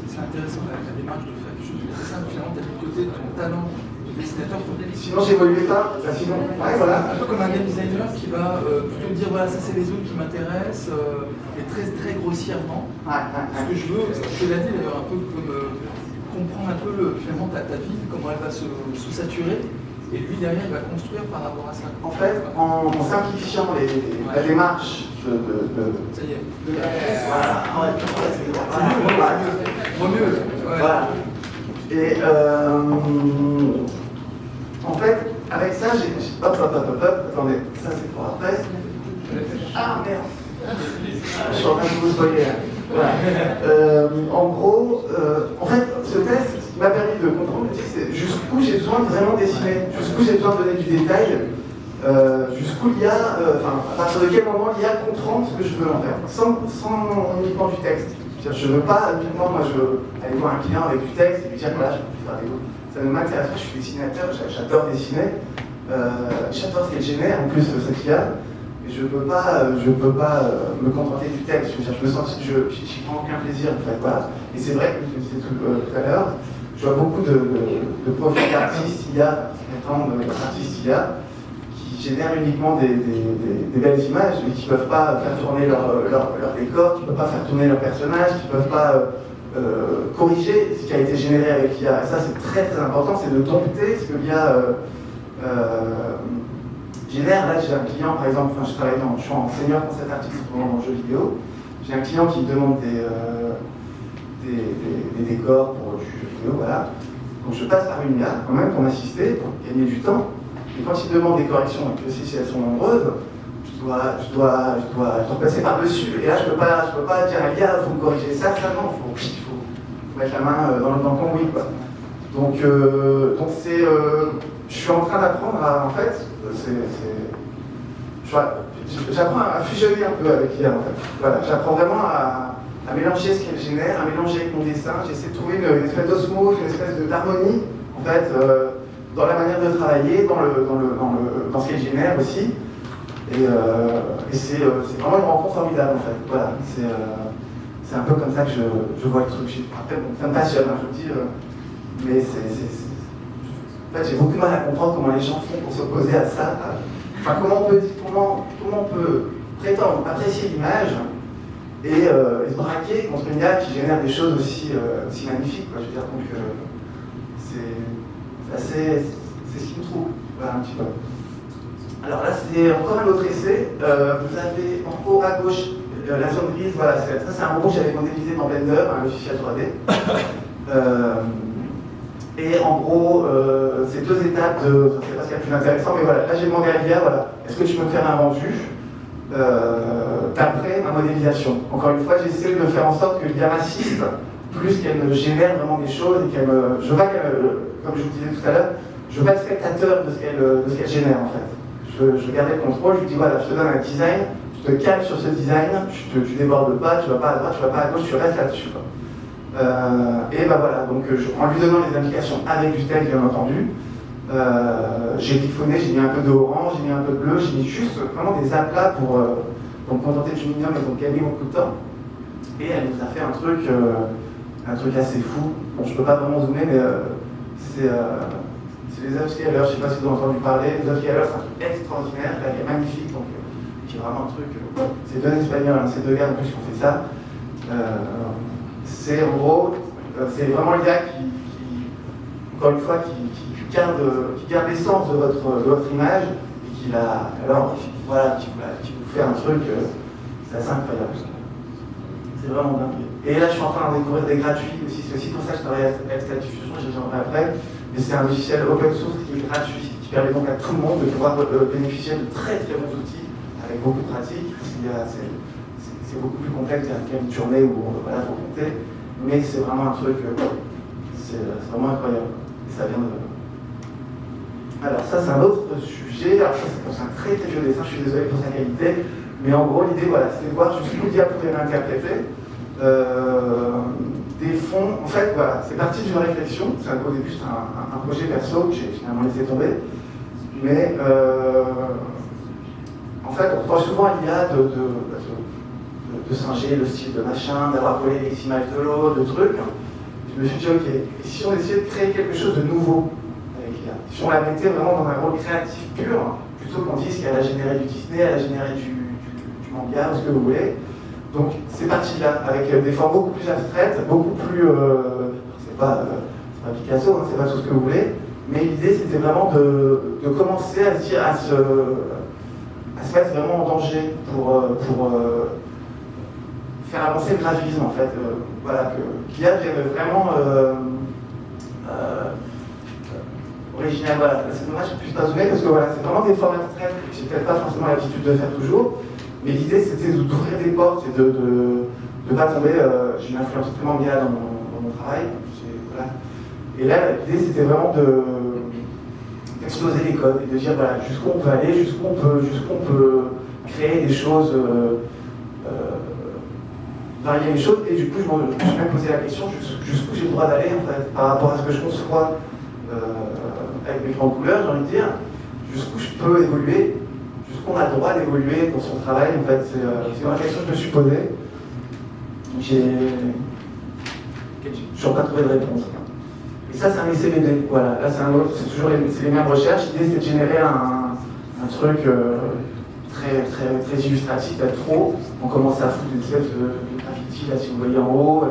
C'est intéressant la démarche de faire quelque chose de très simple, finalement, d'être du côté de ton talent de dessinateur. Sinon, j'évoluais pas. Sinon, ouais, voilà. Un peu comme un game designer qui va plutôt me dire voilà, ça c'est les zones qui m'intéressent, mais très grossièrement. Ce que je veux, je l'ai dit d'ailleurs, un peu comme comprendre un peu finalement ta vie, comment elle va se saturer. Et lui, derrière, il va construire par rapport à ça. En fait, en simplifiant la démarche Ça y est. Mieux. Voilà. Et en fait, avec ça, j'ai. Hop, attendez, ça c'est pour après. Ah merde! Je suis en train de vous spoiler là. Voilà. En gros, en fait, ce test m'a permis de comprendre jusqu'où j'ai besoin de vraiment dessiner, jusqu'où j'ai besoin de donner du détail, jusqu'où il y a, à partir de quel moment il y a comprendre ce que je veux en faire, sans uniquement du texte. Je ne veux pas uniquement, moi, je veux aller voir un client avec du texte et lui dire voilà, je peux faire des mots. Ça ne m'intéresse pas, je suis dessinateur, j'adore dessiner, j'adore ce qu'elle génère, en plus cette IA. Je ne peux pas me contenter du texte. Je me sens, j'y prends aucun plaisir en fait. Voilà. Et c'est vrai, comme je disais tout à l'heure, je vois beaucoup de profils d'artistes IA, d'artistes IA, qui génèrent uniquement des belles images, mais qui ne peuvent pas faire tourner leur décor, qui ne peuvent pas faire tourner leur personnage, qui ne peuvent pas corriger ce qui a été généré avec l'IA. Et ça, c'est très important, c'est de dompter ce que l'IA génère, là j'ai un client par exemple, je suis en senior pour cet article dans le jeu vidéo, j'ai un client qui me demande des décors pour du jeu vidéo, voilà. Donc je passe par une IA quand même pour m'assister, pour gagner du temps. Et quand il demande des corrections, et que si elles sont nombreuses, je dois passer par-dessus. Et là je peux pas dire à l'IA, il faut me corriger ça, non, il faut mettre la main dans le cambouis, quoi. Donc je suis en train d'apprendre à, en fait, j'apprends à fusionner un peu avec l'IA, en fait. Voilà, j'apprends vraiment à mélanger ce qu'elle génère, à mélanger avec mon dessin. J'essaie de trouver une espèce d'osmose, une espèce d'harmonie, en fait, dans la manière de travailler, dans ce qu'elle génère aussi. Et c'est vraiment une rencontre formidable, en fait. Voilà, c'est un peu comme ça que je vois le truc. Après, bon, ça me passionne, hein, je vous dis, mais en fait, j'ai beaucoup de mal à comprendre comment les gens font pour s'opposer à ça. Enfin, comment on peut prétendre apprécier l'image et se braquer contre une IA qui génère des choses aussi magnifiques, quoi. Je veux dire, donc c'est ce qui me trouve, voilà, un petit peu. Alors là, c'est encore un autre essai. Vous avez en haut à gauche la zone grise, voilà, ça c'est un robot que j'avais modélisé dans Blender, un logiciel 3D. Et en gros, c'est deux étapes de. C'est pas ce qu'il y a de plus intéressant, mais voilà, là j'ai demandé à l'IA, voilà, est-ce que tu peux me faire un rendu d'après ma modélisation. Encore une fois, j'essaie de faire en sorte que l'IA m'assiste, plus qu'elle me génère vraiment des choses et qu'elle me. Je veux pas qu'elle, comme je vous disais tout à l'heure, je veux pas être spectateur de ce qu'elle génère en fait. Je veux garder le contrôle, je lui dis voilà, je te donne un design, je te calme sur ce design, tu débordes pas, tu vas pas à droite, tu vas pas à gauche, tu restes là-dessus. Et ben voilà, donc en lui donnant les indications avec du texte bien entendu, j'ai griffonné, j'ai mis un peu d'orange, j'ai mis un peu de bleu, j'ai mis juste vraiment des aplats pour me contenter du minimum et donc gagner beaucoup de temps. Et elle nous a fait un truc assez fou. Bon, je peux pas vraiment zoomer, mais c'est les upscalers, je sais pas si vous avez entendu parler. Les upscalers, c'est un truc extraordinaire, là, il est magnifique, donc c'est vraiment un truc. C'est deux Espagnols, hein, c'est deux gars en plus qui ont fait ça. C'est en gros, c'est vraiment l'IA qui encore une fois, qui garde l'essence de votre image et qui vous fait un truc, c'est assez incroyable. C'est vraiment dingue. Et là, je suis en train de découvrir des gratuits aussi. C'est aussi pour ça que je travaille avec Static Fusion, j'y reviendrai après. Mais c'est un logiciel open source qui est gratuit, qui permet donc à tout le monde de pouvoir bénéficier de très très bons outils avec beaucoup de pratiques. C'est beaucoup plus complexe qu'une journée où il faut compter. Mais c'est vraiment un truc, c'est vraiment incroyable. Et ça vient de. Alors, ça, c'est un autre sujet. Alors, ça, c'est un très très vieux dessin, je suis désolé pour sa qualité. Mais en gros, l'idée, voilà, c'était de voir jusqu'où l'IA pouvait l'interpréter. Des fonds, en fait, voilà, c'est parti d'une réflexion. Au début, c'est un projet perso que j'ai finalement laissé tomber. Mais en fait, on reproche souvent à l'IA de singer le style de machin, d'avoir volé les images de l'autre, de trucs. Je me suis dit, ok, et si on essayait de créer quelque chose de nouveau avec l'IA, si on la mettait vraiment dans un rôle créatif pur, plutôt qu'on dise qu'elle a généré du Disney, elle a généré du manga, ou ce que vous voulez. Donc c'est parti là, avec des formes beaucoup plus abstraites, beaucoup plus. C'est pas Picasso, hein, c'est pas tout ce que vous voulez, mais l'idée c'était vraiment de commencer à se dire, à se mettre vraiment en danger pour faire avancer le graphisme en fait. Voilà, que l'IA devienne vraiment original. Voilà, c'est dommage que je puisse pas zoomer parce que voilà, c'est vraiment des formes abstraites que j'ai peut-être pas forcément l'habitude de faire toujours. Mais l'idée c'était d'ouvrir des portes et de ne pas tomber. J'ai une influence extrêmement bien dans mon travail. Voilà. Et là, l'idée c'était vraiment d'exploser les codes et de dire voilà, jusqu'où on peut aller, jusqu'où on peut créer des choses, varier les choses. Et du coup, je me suis même posé la question jusqu'où j'ai le droit d'aller en fait, par rapport à ce que je conçois avec mes grandes couleurs, j'ai envie de dire, jusqu'où je peux évoluer. On a le droit d'évoluer dans son travail, en fait, c'est une réflexion que je me suis posée. J'ai toujours pas trouvé de réponse. Et ça, c'est un essai bébé, voilà. Là, c'est un autre, c'est toujours les mêmes recherches. L'idée, c'est de générer un truc très illustratif, peut-être trop. On commence à foutre une espèce de graffiti, là, si vous voyez en haut,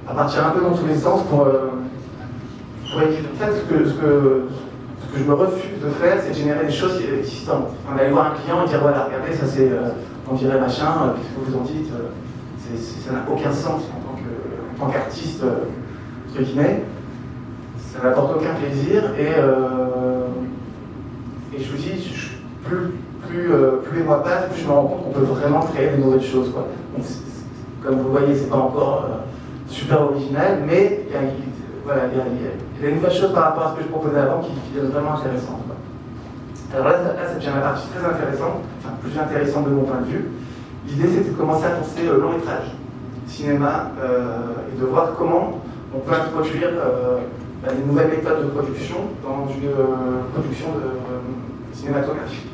à partir un peu dans tous les sens pour en fait, ce que ce que je me refuse de faire, c'est de générer des choses existantes. Enfin, d'aller voir un client et dire voilà, regardez, ça c'est, on dirait machin, qu'est-ce que vous en dites, ça n'a aucun sens en tant qu'artiste, entre guillemets. Ça n'apporte aucun plaisir et je vous dis, plus les mois passent, plus je me rends compte qu'on peut vraiment créer de nouvelles choses, quoi. Donc, comme vous voyez, c'est pas encore super original, mais il y a des nouvelles choses par rapport à ce que je proposais avant qui deviennent vraiment intéressantes, quoi. Alors là, ça devient la partie très intéressante, enfin plus intéressante de mon point de vue. L'idée, c'était de commencer à penser long métrage, cinéma, et de voir comment on peut introduire des nouvelles méthodes de production dans une production cinématographique.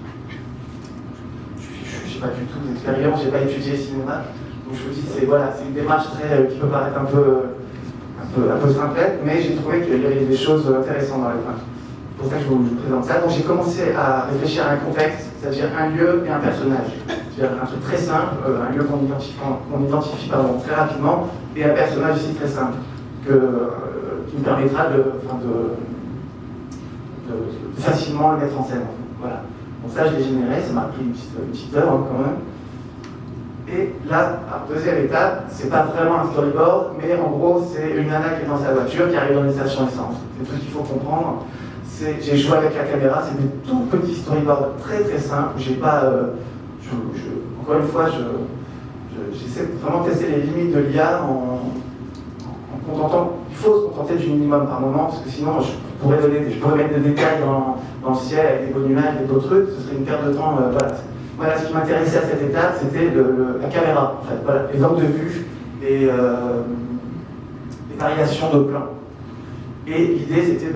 Je n'ai pas du tout d'expérience, je n'ai pas étudié le cinéma, donc je vous dis, c'est une démarche qui peut paraître un peu simplette, mais j'ai trouvé qu'il y avait des choses intéressantes dans les points. C'est pour ça que je vous présente ça. Donc j'ai commencé à réfléchir à un contexte, c'est-à-dire un lieu et un personnage. C'est-à-dire un truc très simple, un lieu qu'on identifie très rapidement, et un personnage aussi très simple, qui me permettra de facilement le mettre en scène. Voilà. Donc ça, je l'ai généré, ça m'a pris une petite heure quand même. Et là, deuxième étape, c'est pas vraiment un storyboard, mais en gros, c'est une nana qui est dans sa voiture, qui arrive dans une station essence. C'est tout ce qu'il faut comprendre. J'ai joué avec la caméra, c'est des tout petits storyboards très très simples. J'ai pas, encore une fois, j'essaie vraiment de tester les limites de l'IA en contentant. Il faut se contenter du minimum par moment, parce que sinon, je pourrais mettre des détails dans le ciel avec des bonnes images, des beaux trucs, ce serait une perte de temps. Voilà, ce qui m'intéressait à cette étape, c'était la caméra, en fait. Voilà, les angles de vue et les variations de plan. Et l'idée, c'était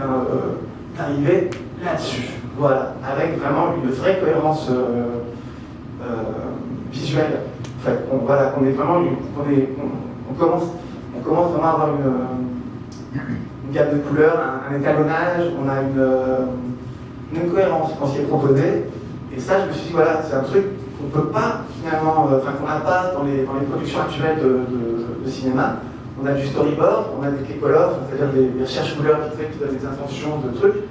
d'arriver là-dessus, voilà, avec vraiment une vraie cohérence visuelle. En fait, qu'on est vraiment, on commence vraiment à avoir une gamme de couleurs, un étalonnage, on a une cohérence dans ce qui est proposé. Et ça, je me suis dit, voilà, c'est un truc qu'on ne peut pas finalement, qu'on n'a pas dans les productions actuelles de cinéma. On a du storyboard, on a des Kekolov, c'est-à-dire des recherches couleurs qui donnent des intentions de trucs.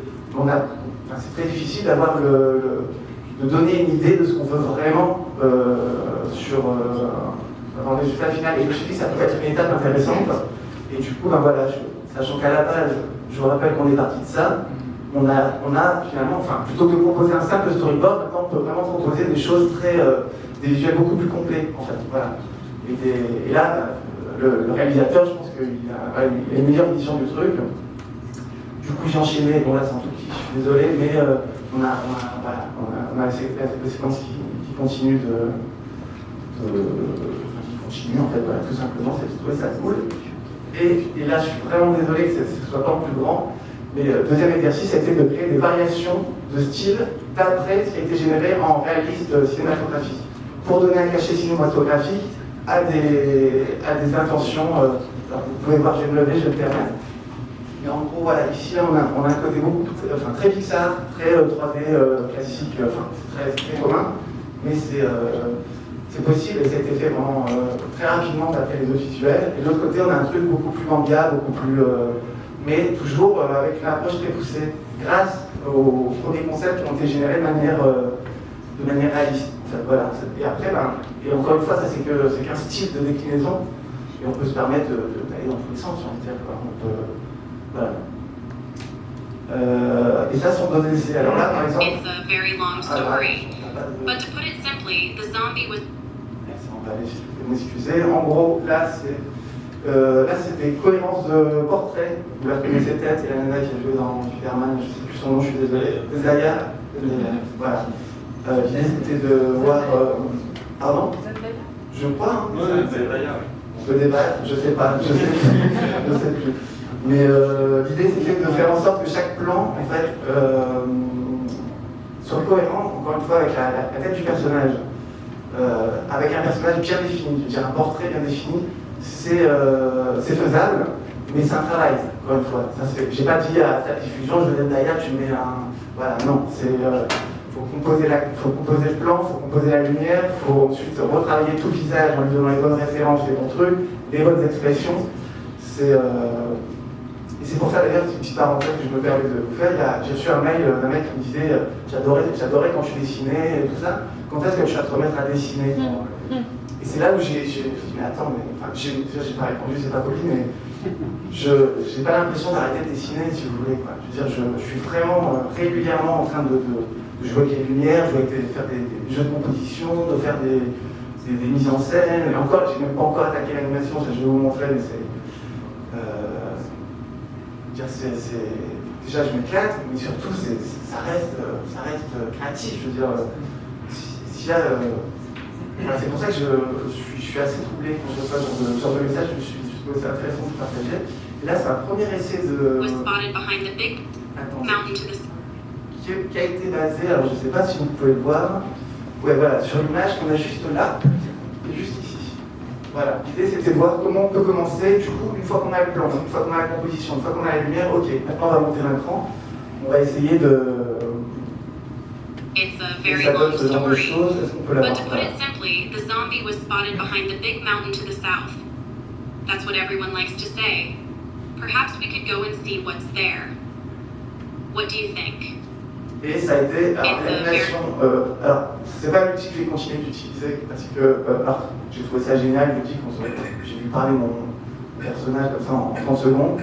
C'est très difficile de donner une idée de ce qu'on veut vraiment dans le résultat final. Et je me suis dit que ça peut être une étape intéressante. Et du coup, sachant qu'à la base, je vous rappelle qu'on est parti de ça, on a finalement, plutôt que de proposer un simple storyboard, maintenant on peut vraiment proposer des choses des visuels beaucoup plus complets, en fait. Voilà. Et là, le réalisateur, je pense qu'il a une meilleure vision du truc. Du coup, j'ai enchaîné, bon là c'est un tout petit, je suis désolé, mais on a la séquence qui continue qui continue en fait, voilà, tout simplement, c'est de trouver ça cool. Et là, je suis vraiment désolé que ce ne soit pas en plus grand, mais le deuxième exercice, c'était de créer des variations de style d'après ce qui a été généré en réaliste cinématographique, pour donner un cachet cinématographique à des intentions. Vous pouvez voir, je vais me lever, je vais me permettre. Mais en gros, voilà, ici, on a un côté très Pixar, très 3D classique, très commun, mais c'est possible et ça a été fait vraiment très rapidement d'après les autres visuels. Et de l'autre côté, on a un truc beaucoup plus manga, beaucoup plus. Mais toujours avec une approche très poussée, grâce aux premiers concepts qui ont été générés de manière réaliste. En fait, voilà. Et après, et encore une fois, ça c'est qu'un style de déclinaison, et on peut se permettre d'aller dans tous les sens, j'ai envie de dire. Voilà. Et ça sont deux essais. Alors là, par exemple. It's a very long story, but to put it simply, the zombie was. Merci, on va aller, je vais m'excuser. En gros, là c'est des cohérences de portraits. Vous la connaissez peut-être, c'est la nana qui a joué dans Spider-Man, je ne sais plus son nom, je suis désolé. Zaya. Voilà. L'idée c'était de voir. Pardon ? Je crois. On peut débattre, je sais pas, je sais plus. Mais l'idée c'était de faire en sorte que chaque plan, en fait, soit cohérent, encore une fois, avec la tête du personnage. Avec un personnage bien défini, je veux dire un portrait bien défini, c'est faisable, mais c'est un travail, encore une fois. J'ai pas dit à ta diffusion, je donne derrière, tu mets un. Voilà, non, faut composer le plan, faut composer la lumière, faut ensuite retravailler tout le visage en lui donnant les bonnes références, les bons trucs, les bonnes expressions. C'est c'est pour ça d'ailleurs, c'est une petite parenthèse que je me permets de vous faire. J'ai reçu un mail d'un mec qui me disait j'adorais quand je dessinais et tout ça. Quand est-ce que je vais te remettre à dessiner? Et c'est là où j'ai dit mais attends, j'ai pas répondu, c'est pas poli, mais j'ai pas l'impression d'arrêter de dessiner, si vous voulez, quoi. Je veux dire, je suis vraiment régulièrement en train de jouer avec les lumières, faire des jeux de composition, de faire des mises en scène. Et encore, j'ai même pas encore attaqué l'animation, ça je vais vous montrer, mais déjà je m'éclate, mais surtout ça reste créatif. Je veux dire, c'est pour ça que je suis assez troublé quand je reçois ce genre de message. Je trouve ça intéressant de partager. Et là, c'est un premier essai Was spotted behind the big mountain to the qui a été basé, alors je ne sais pas si vous pouvez le voir, ouais, voilà, sur l'image qu'on a juste là et juste ici. Voilà, l'idée c'était de voir comment on peut commencer, du coup, une fois qu'on a le plan, une fois qu'on a la composition, une fois qu'on a la lumière, ok, maintenant on va monter l'écran, on va essayer de... It's a Et very ça donne long ce genre de story. choses, est-ce qu'on peut But l'avoir to put it simply, the zombie was spotted behind the big mountain to the south. That's what everyone likes to say. Perhaps we could go and see what's there. What do you think? Et ça a été, alors l'animation, alors c'est pas l'outil que je vais continuer d'utiliser parce que j'ai trouvé ça génial, l'outil j'ai vu parler mon personnage comme ça en 30 secondes,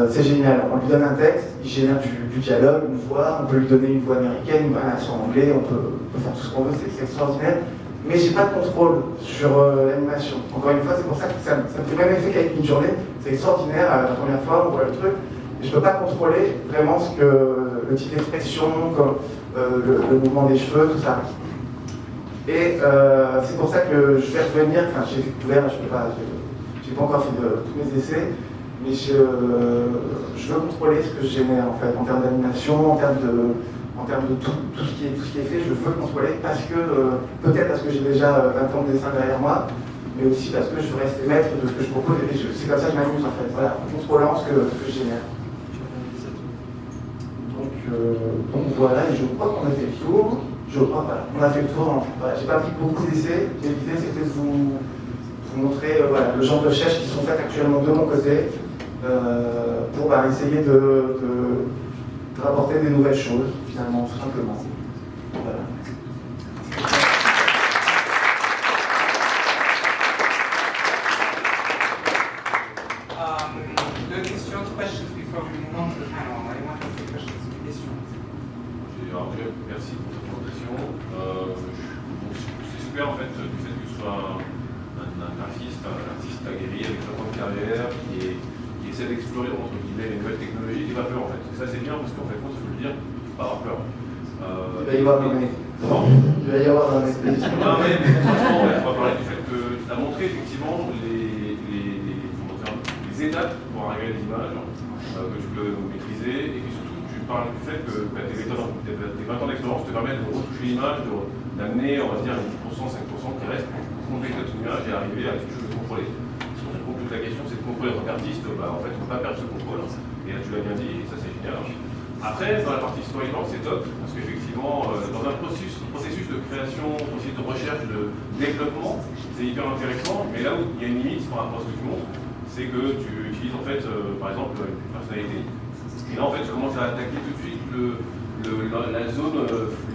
c'est génial, on lui donne un texte, il génère du dialogue, une voix, on peut lui donner une voix américaine, un accent anglais, on peut faire tout ce qu'on veut, c'est extraordinaire, mais j'ai pas de contrôle sur l'animation. Encore une fois, c'est pour ça que ça me fait le même effet qu'avec une journée, c'est extraordinaire, la première fois on voit le truc, et je peux pas contrôler vraiment le type d'expression, le mouvement des cheveux, tout ça. Et c'est pour ça que je vais revenir, enfin j'ai découvert, j'ai pas encore fait tous mes essais, mais je veux contrôler ce que je génère en fait, en termes d'animation, en termes de tout ce qui est fait, je veux contrôler parce que, peut-être parce que j'ai déjà 20 ans de dessin derrière moi, mais aussi parce que je veux rester maître de ce que je propose, et c'est comme ça que je m'amuse en fait, voilà, en contrôlant ce que je génère. Donc voilà, et je crois qu'on a fait le tour. Voilà, on a fait le tour. Voilà, j'ai pas pris beaucoup d'essais. L'idée c'était de vous montrer voilà, le genre de recherches qui sont faites actuellement de mon côté pour essayer de rapporter des nouvelles choses, finalement, tout simplement. Voilà. Deux questions, questions before we move on to the panel. Anyone has any questions? Questions? Alors déjà, merci pour cette présentation. C'est super en fait du fait que ce soit un graphiste, un artiste aguerri avec 30 ans de carrière qui essaie d'explorer entre guillemets les nouvelles technologies, qui n'a pas peur en fait. Et ça c'est bien parce qu'en fait, il faut le dire, pas avoir peur. Il va y avoir un expédition. Non mais franchement, on va parler du fait que tu as montré effectivement les étapes pour arriver à des images que tu peux maîtriser et que surtout tu parles du fait que tes 20 ans d'expérience te permettent de retoucher l'image, d'amener, on va dire, 10%, 5% qui reste pour compléter ton image et arriver à quelque chose de contrôlé. Donc toute la question c'est de contrôler en tant qu'artiste, en fait on ne peut pas perdre ce contrôle. Et là tu l'as bien dit, et ça c'est génial. Après, dans la partie storyboard, c'est top, parce qu'effectivement, dans un processus de création, processus de recherche, de développement, c'est hyper intéressant, mais là où il y a une limite par rapport à ce que tu montres, c'est que tu utilises en fait, par exemple, une personnalité. Et là, en fait, tu commences à attaquer tout de suite la zone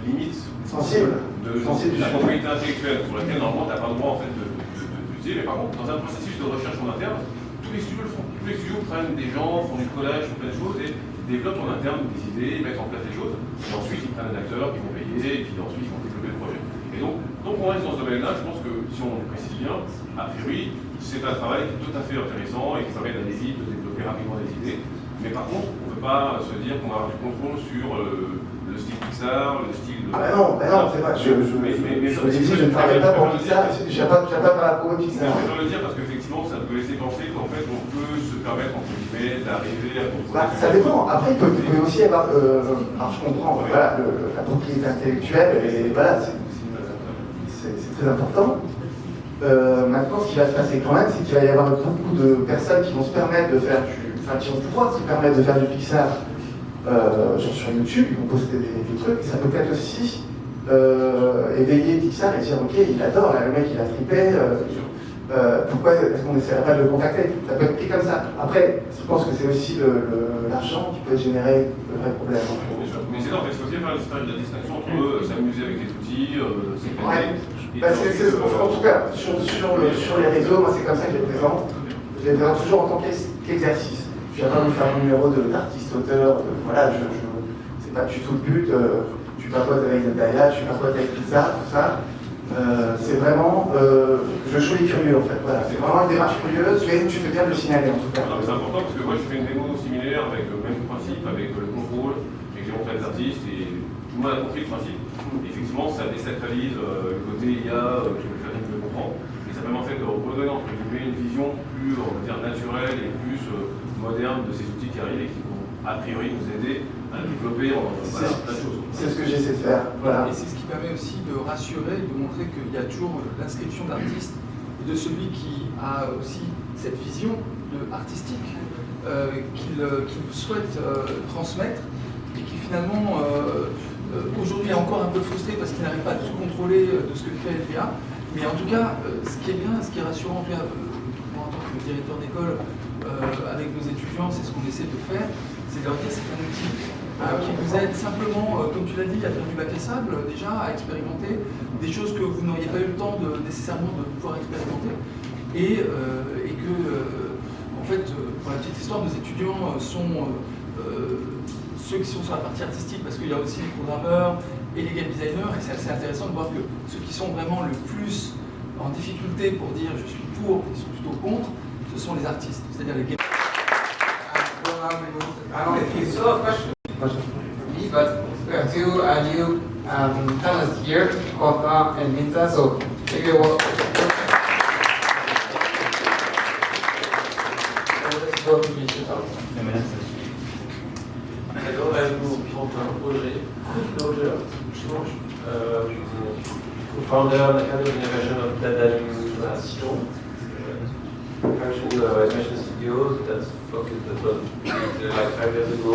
limite sensible de la propriété intellectuelle, sur laquelle normalement tu n'as pas le droit en fait, d'utiliser. Mais par contre, dans un processus de recherche en interne, tous les studios le font. Tous les studios prennent des gens, font du collage, font plein de choses et développent en interne des idées, mettent en place des choses. Et ensuite, ils prennent des acteurs qui vont payer, et puis ensuite, ils vont développer le projet. Et donc on reste dans ce domaine-là. Je pense que si on le précise bien, a priori, c'est un travail qui est tout à fait intéressant et qui permet d'aller vite, de développer rapidement des idées. Mais par contre, on ne peut pas se dire qu'on va avoir du contrôle sur le style Pixar, le style de... Ah non, c'est vrai, je ne travaille pas pour Pixar, je n'ai pas faire la promo Pixar. Je veux le dire parce qu'effectivement, ça peut laisser penser qu'en fait, on peut se permettre, entre guillemets, d'arriver à contrôler... Ça dépend. Après, il peut aussi y avoir... alors, je comprends, voilà, la propriété intellectuelle, et voilà, c'est très important. Maintenant, ce qui va se passer quand même, c'est qu'il va y avoir beaucoup de personnes qui vont se permettre de faire qui vont pouvoir se permettre de faire du Pixar sur YouTube, ils vont poster des trucs, et ça peut être aussi éveiller Pixar et dire ok, il adore, là, le mec il a trippé, pourquoi est-ce qu'on n'essaierait pas de le contacter? Ça peut être pris comme ça. Après, je pense que c'est aussi l'argent qui peut générer le vrai problème. Bien sûr. Mais c'est là, en fait, il faut bien faire la distinction entre s'amuser avec les outils, Ouais. En tout cas, sur les réseaux, moi c'est comme ça que je les présente. Je les présente toujours en tant qu'exercice. Je viens pas vous faire un numéro d'artiste-auteur, voilà, c'est pas du tout le but. Tu papotes avec Natalia, tu papotes avec Pizza, tout ça. C'est vraiment, je suis curieux en fait. Voilà, c'est vraiment une démarche curieuse. Tu fais bien de le signaler en tout cas. C'est important parce que moi je fais une démo similaire avec le même principe, avec le contrôle, et que j'ai montré à des artistes et tout le monde a compris le principe. Effectivement, ça désacralise le côté IA que le faire de comprendre. Et ça permet en fait de redonner entre guillemets une vision plus, on va dire, naturelle et plus moderne de ces outils qui arrivent et qui vont a priori nous aider à développer plein de choses. C'est ce que j'essaie de faire. Voilà. Et c'est ce qui permet aussi de rassurer, de montrer qu'il y a toujours l'inscription d'artiste et de celui qui a aussi cette vision artistique qu'il souhaite transmettre et qui finalement aujourd'hui est encore un peu frustré parce qu'il n'arrive pas à tout contrôler de ce que fait LVA. Mais en tout cas, ce qui est bien, ce qui est rassurant, moi en tant que directeur d'école, avec nos étudiants, c'est ce qu'on essaie de faire, c'est de leur dire que c'est un outil qui vous aide simplement, comme tu l'as dit, à faire du bac à sable, déjà, à expérimenter des choses que vous n'auriez pas eu le temps nécessairement de pouvoir expérimenter. Et que, en fait, pour la petite histoire, nos étudiants sont ceux qui sont sur la partie artistique, parce qu'il y a aussi les programmeurs et les game designers, et c'est assez intéressant de voir que ceux qui sont vraiment le plus en difficulté pour dire je suis pour, ils sont plutôt contre, ce sont les artistes, c'est-à-dire les game. I don't think it's still a question for me, but we have two new panelists here, Kota and Minza, so maybe we'll both introduce yourselves. Alors, nous Quentin Auger, co-founder of the Head of Innovation of Data Animation, animation studios that's focused like 5 years ago,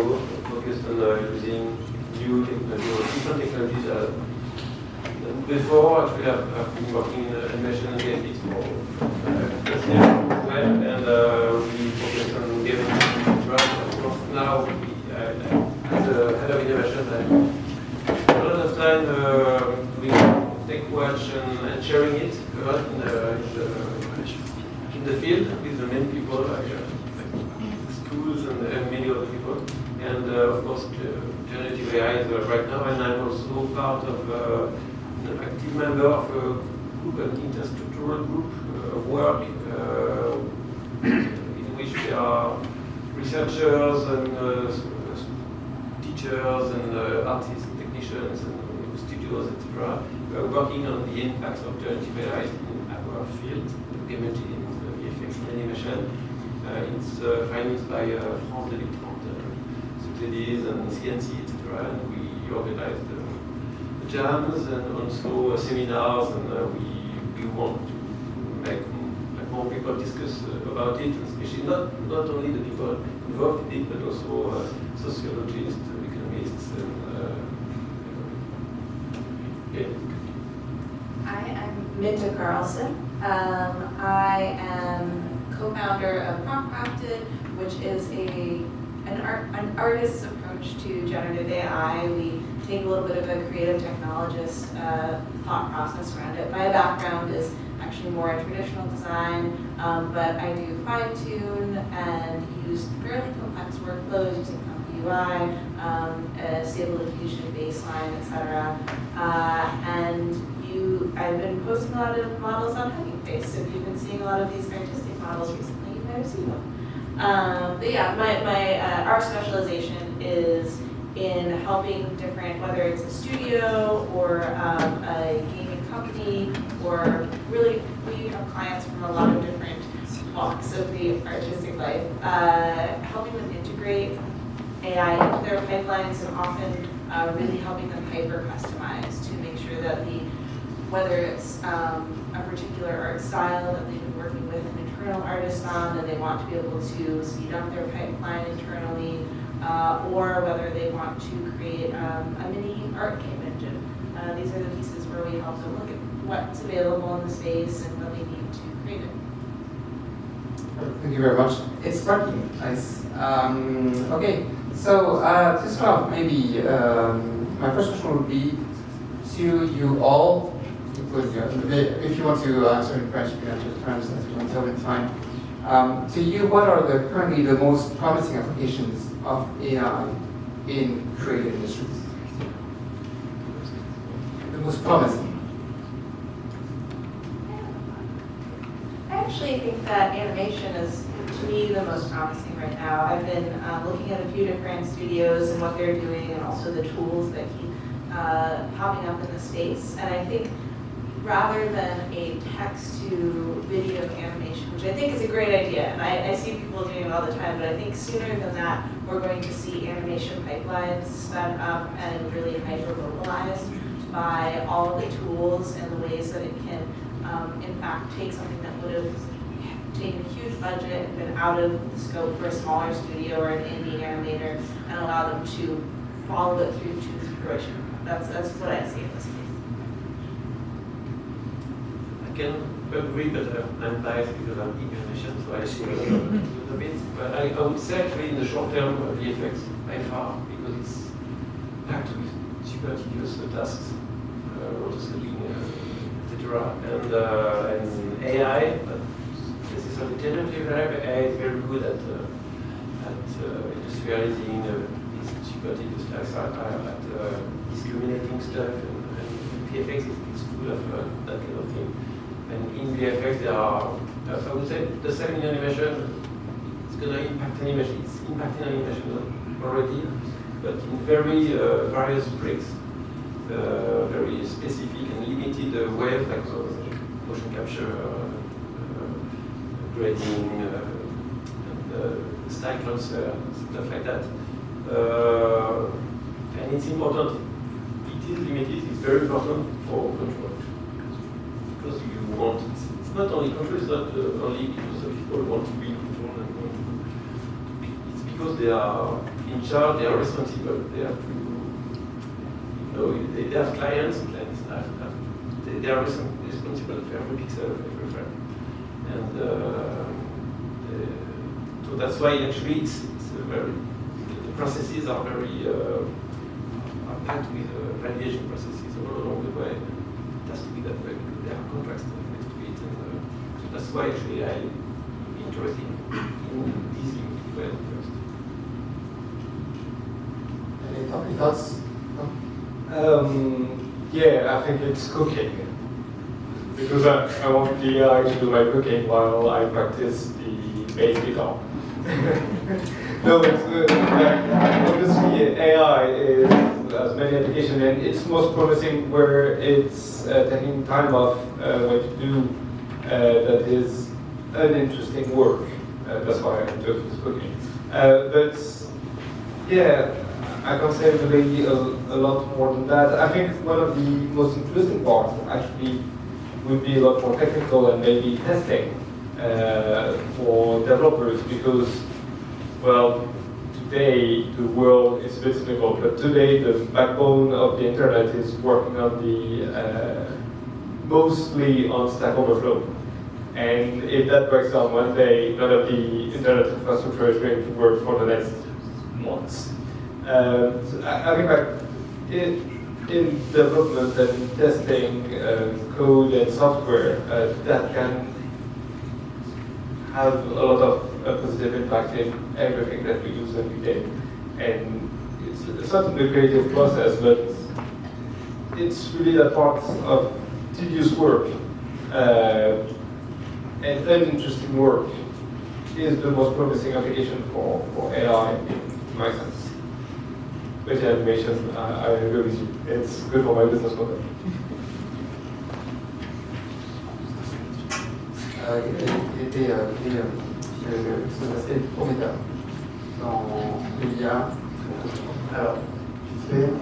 focused on using new technology or different technologies. Before, actually, I've been working in animation and graphics for 5 years and we focused on game development. Of course, now as a head of innovation, I a lot of time doing tech watch and sharing it a lot in the field with the many people, like schools and many other people. And of course, generative AI is right now, and I'm also part of an active member of a group, an interstructural group of work in which there are researchers and teachers and artists, technicians, and studios, etc. We are working on the impacts of generative AI in our field, game engineering, VFX and animation. It's financed by France 2030 subsidies and CNC, etc. And we organize the jams and also seminars, and we want to make more people discuss about it, especially not only the people involved in it, but also sociologists, economists, and Hi, I'm Minta Carlson. I am co-founder of Prompt Crafted, which is an artist's approach to generative AI. We take a little bit of a creative technologist thought process around it. My background is actually more in traditional design, but I do fine-tune and use fairly complex workflows using UI, Stable Diffusion, Baseline, etc. I've been posting a lot of models on Hugging Face, so if you've been seeing a lot of these artistic models recently, you might have seen them. But yeah, my art specialization is in helping different, whether it's a studio or a gaming company, or really we have clients from a lot of different walks of the artistic life, helping them integrate AI into their pipelines, and often really helping them hyper-customize to make sure that whether it's a particular art style that they've been working with an internal artist on and they want to be able to speed up their pipeline internally, or whether they want to create a mini art game engine. These are the pieces where we help them look at what's available in the space and what they need to create it. Thank you very much. It's working. Nice. Okay. So to start off, maybe my first question would be to you all. If you want to answer in French, you can answer in French. That's what I'm fine. To you, what are currently the most promising applications of AI in creative industries? The most promising. I actually think that animation is, to me, the most promising right now. I've been looking at a few different studios and what they're doing, and also the tools that keep popping up in the space. And I think rather than a text-to-video animation, which I think is a great idea, and I see people doing it all the time, but I think sooner than that, we're going to see animation pipelines sped up and really hyper-localized by all of the tools and the ways that it can, in fact, take something that would have taken a huge budget and been out of the scope for a smaller studio or an indie animator and allow them to follow it through to fruition. That's what I see in this case. I can agree, but I'm biased because I'm in animation, so I see a little bit. But I would say actually in the short term, VFX by far, because it's packed with super tedious tasks, rotoscoping, etc. And AI, this is a generative AI, but AI is very good at industrializing these super tedious tasks, at discriminating stuff, and VFX is full of that kind of thing. And in VFX, there are, I would say, the same in animation. It's going to impact animation. It's impacting animation already, but in very various bricks, very specific and limited ways, like motion capture, grading, style transfer, stuff like that. And it's important. It is limited. It's very important for control. Because you want, it's not only control, it's not only because people want to be in control and want to be, it's because they are in charge, they are responsible, they have to, they have clients they are responsible for every pixel of every frame. And so that's why actually it's the processes are very, are packed with validation processes all along the way. It has to be that way because there are contracts next to it, and so that's why actually I'm interested in this limited way first. Any thoughts? Yeah, I think it's cooking. Because I want the AI to do my cooking while I practice the bass guitar. No, it's obviously AI has many applications, and it's most promising where it's taking time off what to do that is uninteresting work. That's why I'm doing this cooking. But yeah, I can't say really a lot more than that. I think one of the most interesting parts actually would be a lot more technical and maybe testing for developers, because, well, today the world is a bit cynical, but today the backbone of the internet is working on the mostly on Stack Overflow. And if that breaks down one day, none of the internet infrastructure is going to work for the next months. So I think in development and testing code and software, that can have a lot of positive impact in everything that we use every day. And it's not in the creative process, but it's really that part of tedious work and uninteresting work is the most promising application for AI in my sense. With animation, I agree with you. It's good for my business model. Il était cet aspect prometteur dans l'IA. Alors,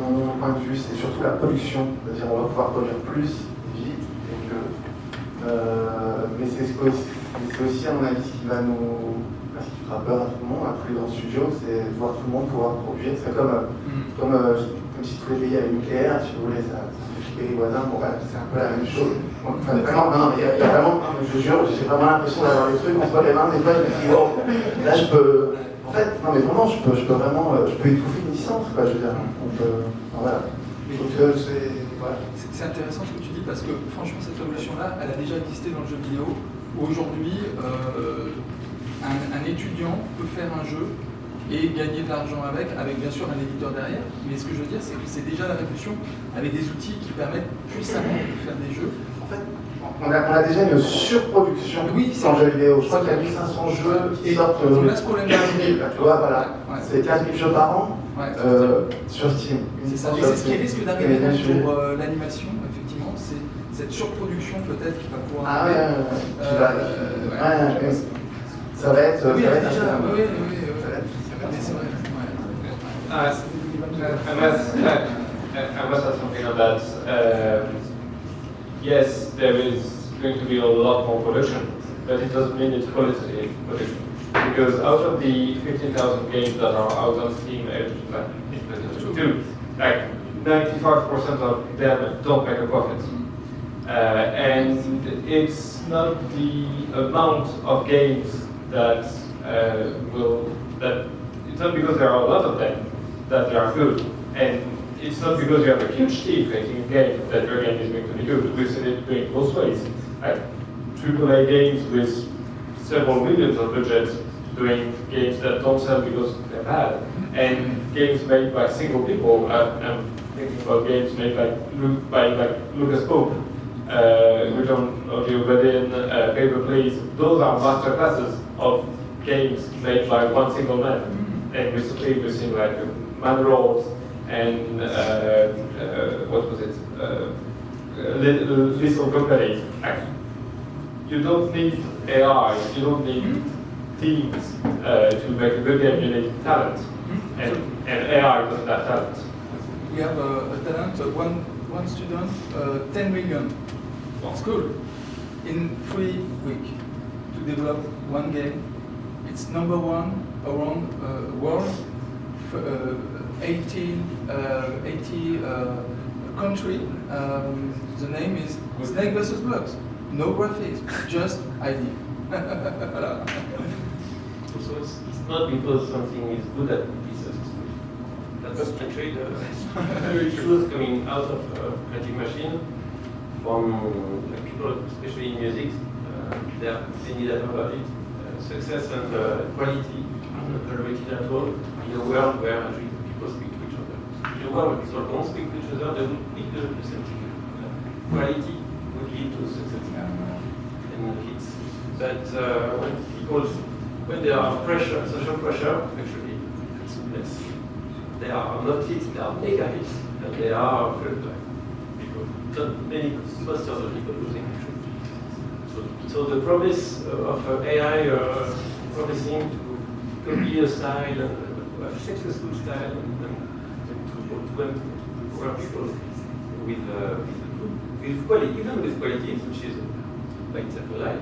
mon point de vue, c'est surtout la production. C'est-à-dire on va pouvoir produire plus, vite, et que, mais c'est aussi, à mon avis, ce qui va nous... Ce qui fera peur à tout le monde, à tous les grands studios, c'est de voir tout le monde pouvoir produire. C'est comme si tous les pays avaient le nucléaire, si vous voulez, ça fait flipper les voisins, bon, bah, c'est un peu la même chose. Enfin, vraiment, non, mais il y a vraiment, non, mais je te jure, j'ai vraiment l'impression d'avoir des trucs entre les mains, des fois, je me dis, oh, là, je peux, en fait, non, mais vraiment, je peux vraiment, je peux étouffer une licence, quoi, je veux dire, on peut, voilà. Donc, voilà. C'est intéressant ce que tu dis parce que franchement cette révolution-là, elle a déjà existé dans le jeu vidéo. Aujourd'hui, un étudiant peut faire un jeu et gagner de l'argent avec bien sûr un éditeur derrière. Mais ce que je veux dire, c'est que c'est déjà la révolution avec des outils qui permettent puissamment de faire des jeux. En fait, on a déjà une surproduction en jeux vidéo. Je crois qu'il y a 1500 jeux qui sortent. On a ce problème-là. Tu vois, voilà. C'est 15 000 jeux par an sur Steam. C'est ça. Et c'est ce qui risque d'arriver pour l'animation, effectivement. C'est cette surproduction peut-être qui va pouvoir. Ah ouais, ça va être. Oui, ça va être déjà. Oui. c'est vrai. I must add something on that. Yes, there is going to be a lot more production, but it doesn't mean it's quality production. Because out of the 15,000 games that are out on Steam every 2022, like 95% of them don't make a profit. And it's not the amount of games that it's not because there are a lot of them that they are good. And it's not because you have a huge team creating a game that your game is going to be good. We've seen it going both ways. Like AAA games with several millions of budgets doing games that don't sell because they're bad. And games made by single people. I'm thinking about games made by Lucas Pope, Return of the Obsidian, Paper Please. Those are masterclasses of games made by one single man. And recently we've seen like Man Rolls and what was it? Little companies. You don't need AI, you don't need teams to make a good game, you need talent. And AI doesn't have talent. We have a talent, one student, 10 million school in 3 weeks to develop one game. It's number one around the world, 80 country. The name is Snake vs. Blocks. No graphics, just ID. So it's not because something is good at it's successful. That's actually the truth coming out of Creative Machine from like, people, especially in music. There are many data about it. Success and quality are not correlated at all in a world where actually people speak to each other. In a world where people don't speak to each other, they would pick the same thing. Quality would lead to success and hits. But when there are pressure, social pressure, actually it's less. They are not hits, they are mega hits, and they are people. Not many most of the people losing actually. So the promise of AI promising to copy a style, a successful style, and to empower people with quality, even with quality, which is by itself a lie,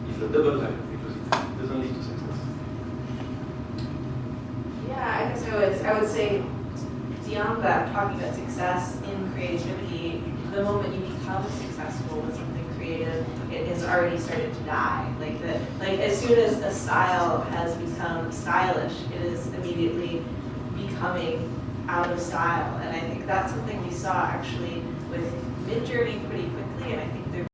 is a double lie because it doesn't lead to success. Yeah, I guess I would say beyond that, talking about success in creativity, the moment you become successful with something creative, it has already started to die. Like as soon as a style has become stylish, it is immediately becoming out of style. And I think that's something we saw actually with Midjourney pretty quickly, and I think